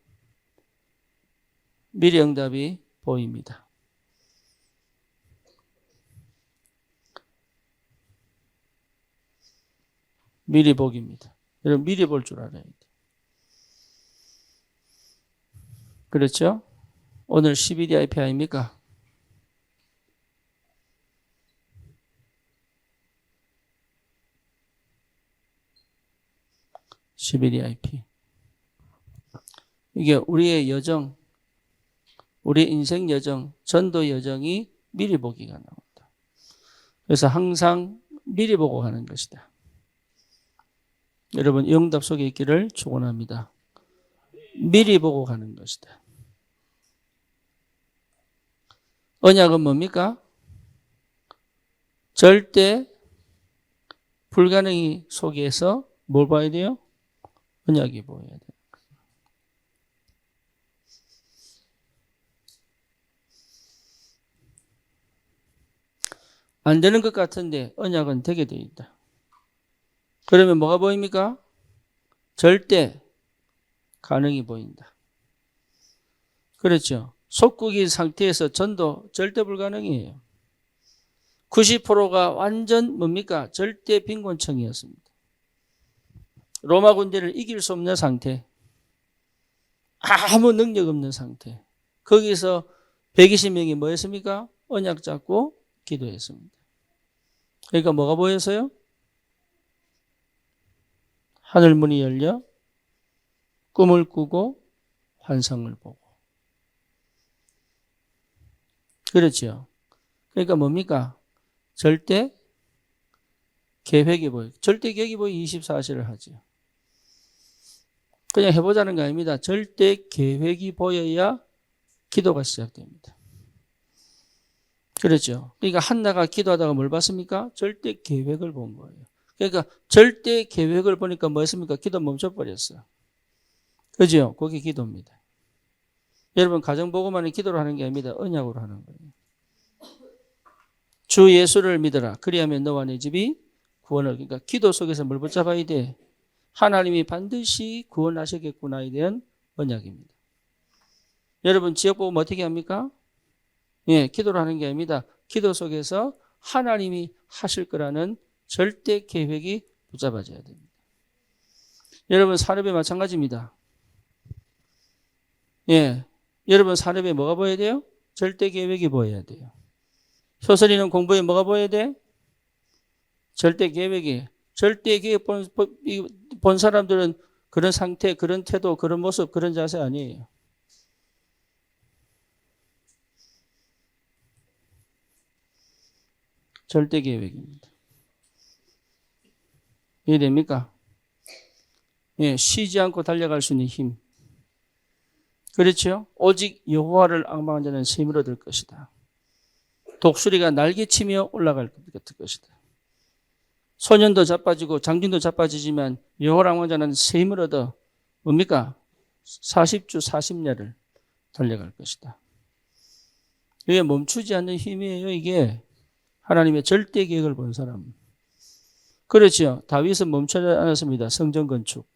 미래 응답이 보입니다. 미리 복입니다. 여러분 미리 볼 줄 알아야 돼요. 그렇죠? 오늘 12DIP 아닙니까? (12DIP) 이게 우리의 여정, 우리 인생 여정, 전도 여정이 미리 보기가 나온다. 그래서 항상 미리 보고 가는 것이다. 여러분 응답 속에 있기를 축원합니다. 미리 보고 가는 것이다. 언약은 뭡니까? 절대 불가능이 속에서 뭘 봐야 돼요? 언약이 보여야 돼요. 안 되는 것 같은데 언약은 되게 돼 있다. 그러면 뭐가 보입니까? 절대 가능이 보인다. 그렇죠. 속국인 상태에서 전도 절대 불가능이에요. 90%가 완전 뭡니까? 절대 빈곤층이었습니다. 로마 군대를 이길 수 없는 상태. 아무 능력 없는 상태. 거기서 120명이 뭐 했습니까? 언약 잡고 기도했습니다. 그러니까 뭐가 보였어요? 하늘 문이 열려 꿈을 꾸고 환상을 보고. 그렇죠. 그러니까 뭡니까? 절대 계획이 보여. 절대 계획이 보여 24시를 하죠. 그냥 해보자는 거 아닙니다. 절대 계획이 보여야 기도가 시작됩니다. 그렇죠. 그러니까 한나가 기도하다가 뭘 봤습니까? 절대 계획을 본 거예요. 그러니까 절대 계획을 보니까 뭐 했습니까? 기도 멈춰버렸어요. 그죠? 그게 기도입니다. 여러분 가정보고만은 기도로 하는 게 아닙니다. 언약으로 하는 거예요. 주 예수를 믿어라. 그리하면 너와 네 집이 구원을. 그러니까 기도 속에서 뭘 붙잡아야 돼? 하나님이 반드시 구원하시겠구나에 대한 언약입니다. 여러분 지역보험 어떻게 합니까? 예, 기도를 하는 게 아닙니다. 기도 속에서 하나님이 하실 거라는 절대 계획이 붙잡아져야 됩니다. 여러분 산업에 마찬가지입니다. 예, 여러분 산업에 뭐가 보여야 돼요? 절대 계획이 보여야 돼요. 효선이는 공부에 뭐가 보여야 돼? 절대 계획이. 절대 계획 본 사람들은 그런 상태, 그런 태도, 그런 모습, 그런 자세 아니에요. 절대 계획입니다. 이해됩니까? 예, 쉬지 않고 달려갈 수 있는 힘. 그렇죠? 오직 여호와를 앙망한 자는 힘을 얻을 것이다. 독수리가 날개치며 올라갈 것이다. 소년도 자빠지고 장군도 자빠지지만 여호와를 앙망한 자는 새 힘을 얻어 뭡니까? 40주 40야를 달려갈 것이다. 이게 멈추지 않는 힘이에요. 이게 하나님의 절대 계획을 본 사람. 그렇죠. 다윗은 멈추지 않았습니다. 성전 건축.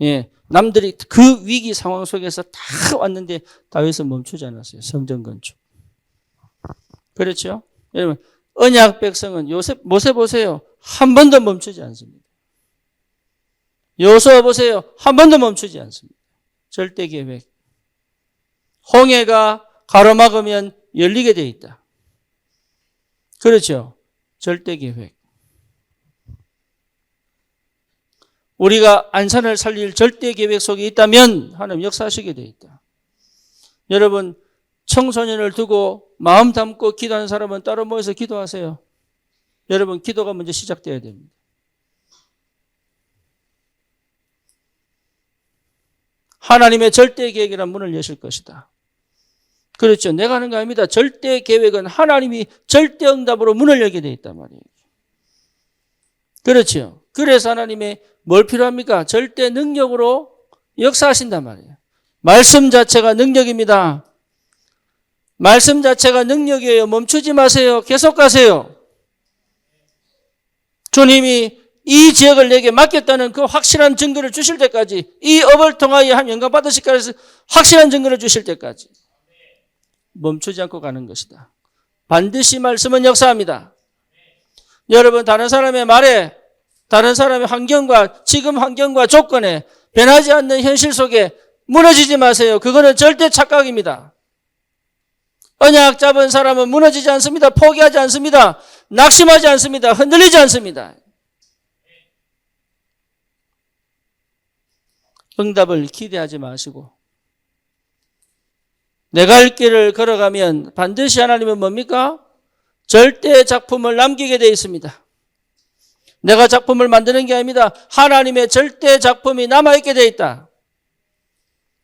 예, 남들이 그 위기 상황 속에서 다 왔는데 다윗은 멈추지 않았어요. 성전 건축. 그렇죠. 여러분 언약 백성은 모세 보세요. 한 번도 멈추지 않습니다. 여호수아 보세요. 한 번도 멈추지 않습니다. 절대 계획. 홍해가 가로막으면 열리게 돼 있다. 그렇죠. 절대 계획. 우리가 안산을 살릴 절대 계획 속에 있다면 하나님 역사하시게 돼 있다. 여러분 청소년을 두고 마음 담고 기도하는 사람은 따로 모여서 기도하세요. 여러분 기도가 먼저 시작돼야 됩니다. 하나님의 절대 계획이란 문을 여실 것이다. 그렇죠. 내가 하는 거 아닙니다. 절대 계획은 하나님이 절대 응답으로 문을 열게 돼 있단 말이에요. 그렇죠. 그래서 하나님의 뭘 필요합니까? 절대 능력으로 역사하신단 말이에요. 말씀 자체가 능력입니다. 말씀 자체가 능력이에요. 멈추지 마세요. 계속 가세요. 주님이 이 지역을 내게 맡겼다는 그 확실한 증거를 주실 때까지, 이 업을 통하여 한 영광 받으실까 해서 확실한 증거를 주실 때까지 멈추지 않고 가는 것이다. 반드시 말씀은 역사합니다. 여러분 다른 사람의 말에, 다른 사람의 환경과 지금 환경과 조건에 변하지 않는 현실 속에 무너지지 마세요. 그거는 절대 착각입니다. 언약 잡은 사람은 무너지지 않습니다. 포기하지 않습니다. 낙심하지 않습니다. 흔들리지 않습니다. 응답을 기대하지 마시고 내가 할 길을 걸어가면 반드시 하나님은 뭡니까? 절대 작품을 남기게 되어 있습니다. 내가 작품을 만드는 게 아닙니다. 하나님의 절대 작품이 남아있게 되어 있다.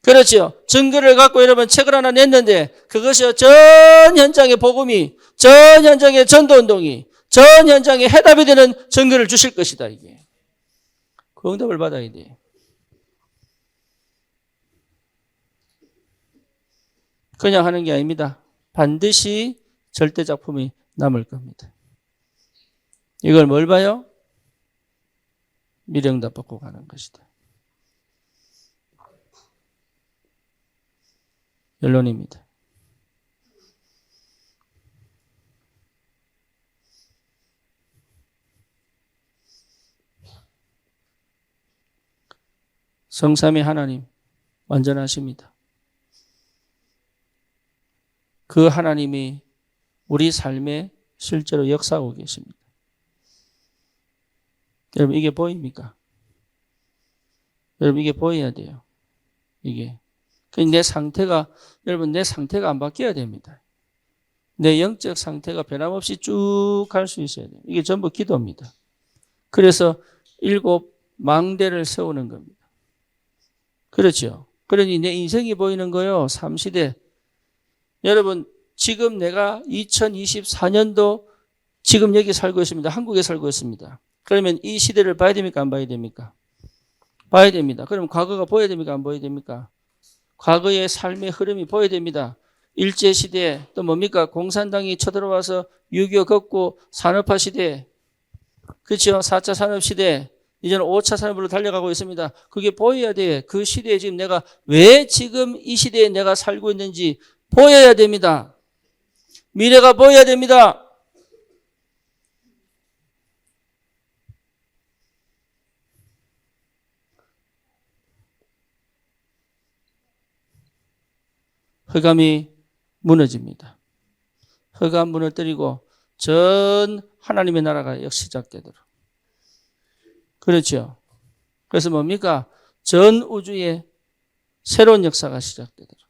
그렇죠. 증거를 갖고 여러분 책을 하나 냈는데 그것이 전 현장의 복음이, 전 현장의 전도운동이, 전 현장의 해답이 되는 증거를 주실 것이다. 이게. 그 응답을 받아야 돼. 그냥 하는 게 아닙니다. 반드시 절대 작품이 남을 겁니다. 이걸 뭘 봐요? 미령답 받고 가는 것이다. 결론입니다. 성삼위 하나님 완전하십니다. 그 하나님이 우리 삶에 실제로 역사하고 계십니다. 여러분 이게 보입니까? 여러분 이게 보여야 돼요. 이게. 내 상태가, 여러분, 내 상태가 안 바뀌어야 됩니다. 내 영적 상태가 변함없이 쭉 갈 수 있어야 돼요. 이게 전부 기도입니다. 그래서 7 망대를 세우는 겁니다. 그렇죠. 그러니 내 인생이 보이는 거요. 3시대. 여러분, 지금 내가 2024년도 지금 여기 살고 있습니다. 한국에 살고 있습니다. 그러면 이 시대를 봐야 됩니까? 안 봐야 됩니까? 봐야 됩니다. 그럼 과거가 보여야 됩니까? 안 보여야 됩니까? 과거의 삶의 흐름이 보여야 됩니다. 일제시대, 또 뭡니까? 공산당이 쳐들어와서 6.25 걷고 산업화 시대, 그렇죠? 4차 산업시대, 이제는 5차 산업으로 달려가고 있습니다. 그게 보여야 돼. 그 시대에 지금 내가 왜 지금 이 시대에 내가 살고 있는지 보여야 됩니다. 미래가 보여야 됩니다. 흑암이 무너집니다. 흑암 무너뜨리고 전 하나님의 나라가 시작되도록. 그렇죠. 그래서 뭡니까? 전 우주에 새로운 역사가 시작되도록.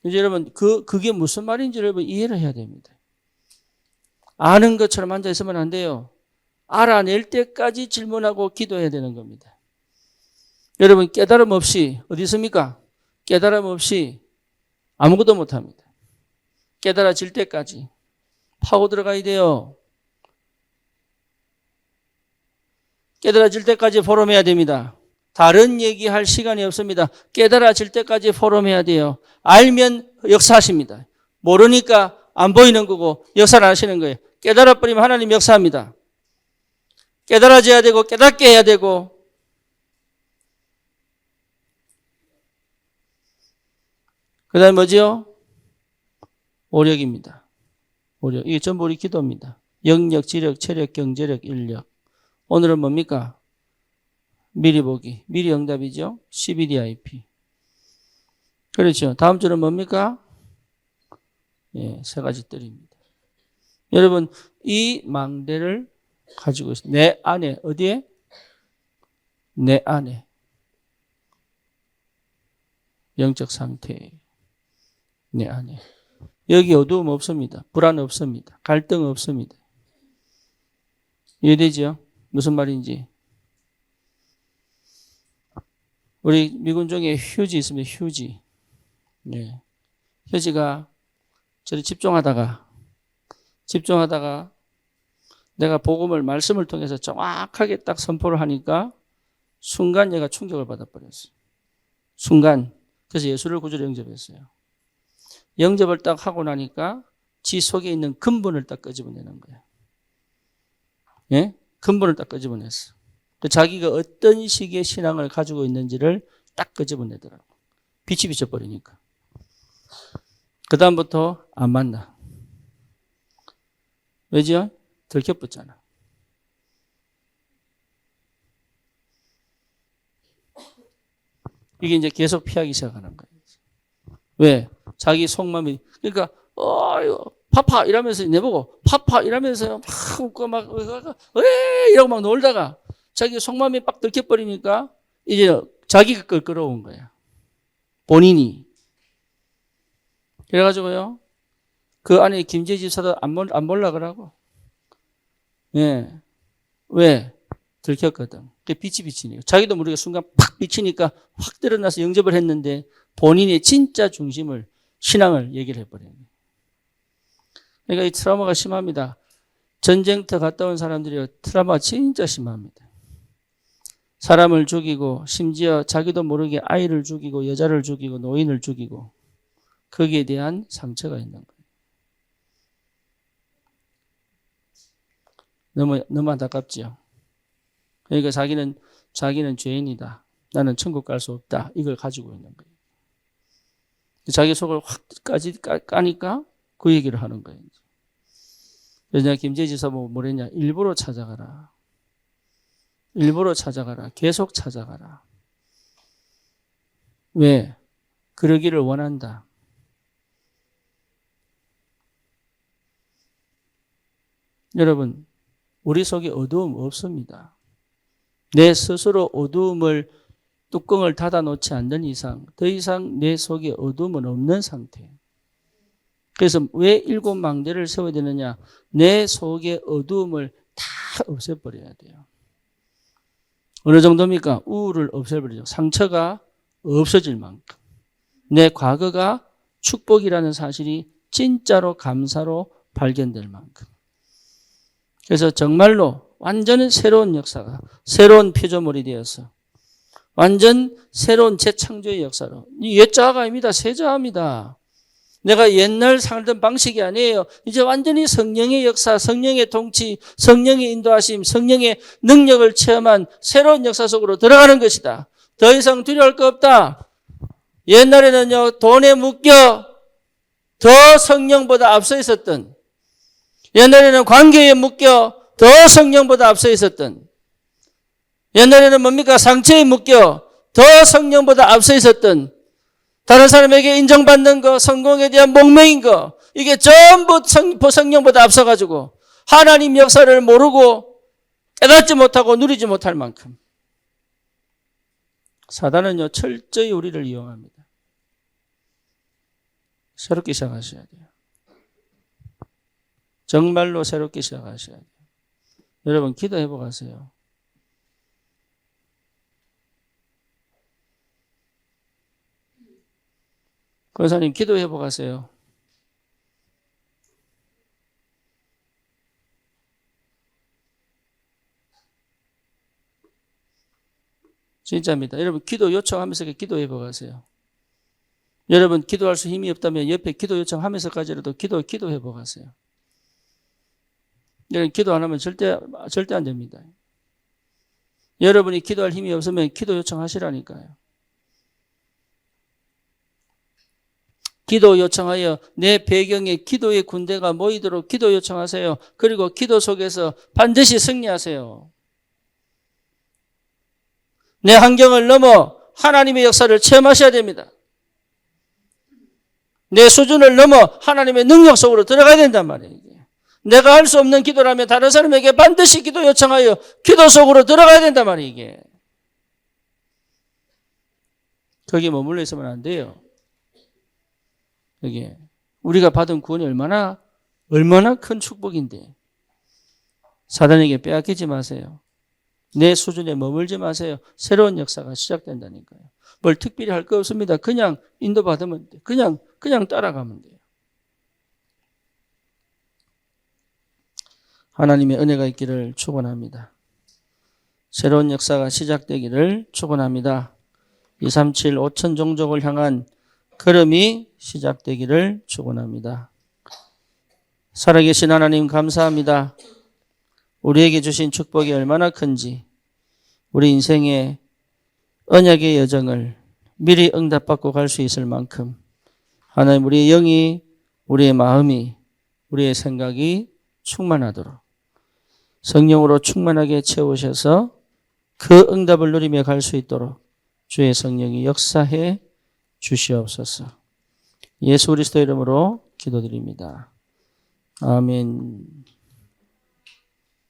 이제 여러분, 그게 무슨 말인지 여러분 이해를 해야 됩니다. 아는 것처럼 앉아 있으면 안 돼요. 알아낼 때까지 질문하고 기도해야 되는 겁니다. 여러분, 깨달음 없이, 어디 있습니까? 깨달음 없이 아무것도 못 합니다. 깨달아질 때까지 파고 들어가야 돼요. 깨달아질 때까지 포럼해야 됩니다. 다른 얘기할 시간이 없습니다. 깨달아질 때까지 포럼해야 돼요. 알면 역사하십니다. 모르니까 안 보이는 거고 역사를 안 하시는 거예요. 깨달아버리면 하나님 역사합니다. 깨달아져야 되고 깨닫게 해야 되고. 그 다음에 뭐죠? 오력입니다. 오력. 이게 전부 우리 기도입니다. 영력, 지력, 체력, 경제력, 인력. 오늘은 뭡니까? 미리 보기. 미리 응답이죠. CBDIP. 그렇죠. 다음 주는 뭡니까? 예, 3가지 뜰입니다. 여러분, 이 망대를 가지고 있습니다. 내 안에, 어디에? 내 안에. 영적 상태. 내 안에. 여기 어두움 없습니다. 불안 없습니다. 갈등 없습니다. 이해되죠? 무슨 말인지. 우리 미군 중에 휴지 있습니다. 휴지. 네. 휴지가 저를 집중하다가 내가 복음을 말씀을 통해서 정확하게 딱 선포를 하니까 순간 얘가 충격을 받아버렸어요. 순간. 그래서 예수를 구주로 영접했어요. 영접을 딱 하고 나니까 지 속에 있는 근본을 딱 끄집어내는 거예요. 예? 근본을 딱 끄집어냈어. 자기가 어떤 식의 신앙을 가지고 있는지를 딱 끄집어내더라고. 빛이 비쳐버리니까. 그 다음부터 안 만나. 왜죠? 들켜붙잖아. 이게 이제 계속 피하기 시작하는 거예요. 왜? 자기 속마음이, 그러니까, 파파 이러면서 내보고, 파파 이러면서 막 웃고 막, 이러고 막 놀다가 자기 속마음이 빡 들켜버리니까 이제 자기가 끌어온 거야. 본인이. 그래가지고요, 그 안에 김재희 집사도 안 몰라 그러고. 예. 왜? 들켰거든. 그게 빛이 비치니까. 자기도 모르게 순간 팍 비치니까 확 드러나서 영접을 했는데 본인의 진짜 중심을, 신앙을 얘기를 해버려요. 그러니까 이 트라우마가 심합니다. 전쟁터 갔다 온 사람들이 트라우마가 진짜 심합니다. 사람을 죽이고 심지어 자기도 모르게 아이를 죽이고 여자를 죽이고 노인을 죽이고 거기에 대한 상처가 있는 거예요. 너무 안타깝지요. 그러니까 자기는 죄인이다. 나는 천국 갈 수 없다. 이걸 가지고 있는 거예요. 자기 속을 확 까니까 그 얘기를 하는 거예요. 그래서 내가 김재희 지사 뭐랬냐. 일부러 찾아가라. 일부러 찾아가라. 계속 찾아가라. 왜? 그러기를 원한다. 여러분, 우리 속에 어두움 없습니다. 내 스스로 어두움을 뚜껑을 닫아 놓지 않는 이상 더 이상 내 속에 어둠은 없는 상태예요. 그래서 왜 7망대를 세워야 되느냐? 내 속의 어두움을 다 없애버려야 돼요. 어느 정도입니까? 우울을 없애버리죠. 상처가 없어질 만큼. 내 과거가 축복이라는 사실이 진짜로 감사로 발견될 만큼. 그래서 정말로 완전히 새로운 역사가, 새로운 피조물이 되어서 완전 새로운 재창조의 역사로. 이 옛자가 아닙니다. 새자입니다. 내가 옛날 살던 방식이 아니에요. 이제 완전히 성령의 역사, 성령의 통치, 성령의 인도하심, 성령의 능력을 체험한 새로운 역사 속으로 들어가는 것이다. 더 이상 두려울 거 없다. 옛날에는요, 돈에 묶여 더 성령보다 앞서 있었던, 옛날에는 관계에 묶여 더 성령보다 앞서 있었던, 옛날에는 뭡니까? 상처에 묶여 더 성령보다 앞서 있었던, 다른 사람에게 인정받는 거, 성공에 대한 목매인 거, 이게 전부 성령보다 앞서가지고 하나님 역사를 모르고 깨닫지 못하고 누리지 못할 만큼 사단은요, 철저히 우리를 이용합니다. 새롭게 시작하셔야 돼요. 정말로 새롭게 시작하셔야 돼요. 여러분, 기도해보고 가세요. 권사님, 기도해보고 가세요. 진짜입니다. 여러분, 기도 요청하면서 기도해보고 가세요. 여러분, 기도할 수 힘이 없다면 옆에 기도 요청하면서까지라도 기도해보고 가세요. 여러분, 기도 안 하면 절대 안 됩니다. 여러분이 기도할 힘이 없으면 기도 요청하시라니까요. 기도 요청하여 내 배경에 기도의 군대가 모이도록 기도 요청하세요. 그리고 기도 속에서 반드시 승리하세요. 내 환경을 넘어 하나님의 역사를 체험하셔야 됩니다. 내 수준을 넘어 하나님의 능력 속으로 들어가야 된단 말이에요. 내가 할 수 없는 기도라면 다른 사람에게 반드시 기도 요청하여 기도 속으로 들어가야 된단 말이에요. 이게. 거기에 머물러 있으면 안 돼요. 여기 우리가 받은 구원이 얼마나 큰 축복인데 사단에게 빼앗기지 마세요. 내 수준에 머물지 마세요. 새로운 역사가 시작된다니까요. 뭘 특별히 할 거 없습니다. 그냥 인도받으면 돼. 그냥 따라가면 돼요. 하나님의 은혜가 있기를 축원합니다. 새로운 역사가 시작되기를 축원합니다. 237 5천 종족을 향한 걸음이 시작되기를 축원합니다. 살아계신 하나님 감사합니다. 우리에게 주신 축복이 얼마나 큰지 우리 인생의 언약의 여정을 미리 응답받고 갈 수 있을 만큼 하나님 우리의 영이 우리의 마음이 우리의 생각이 충만하도록 성령으로 충만하게 채우셔서 그 응답을 누리며 갈 수 있도록 주의 성령이 역사해 주시옵소서. 예수 그리스도 이름으로 기도드립니다. 아멘.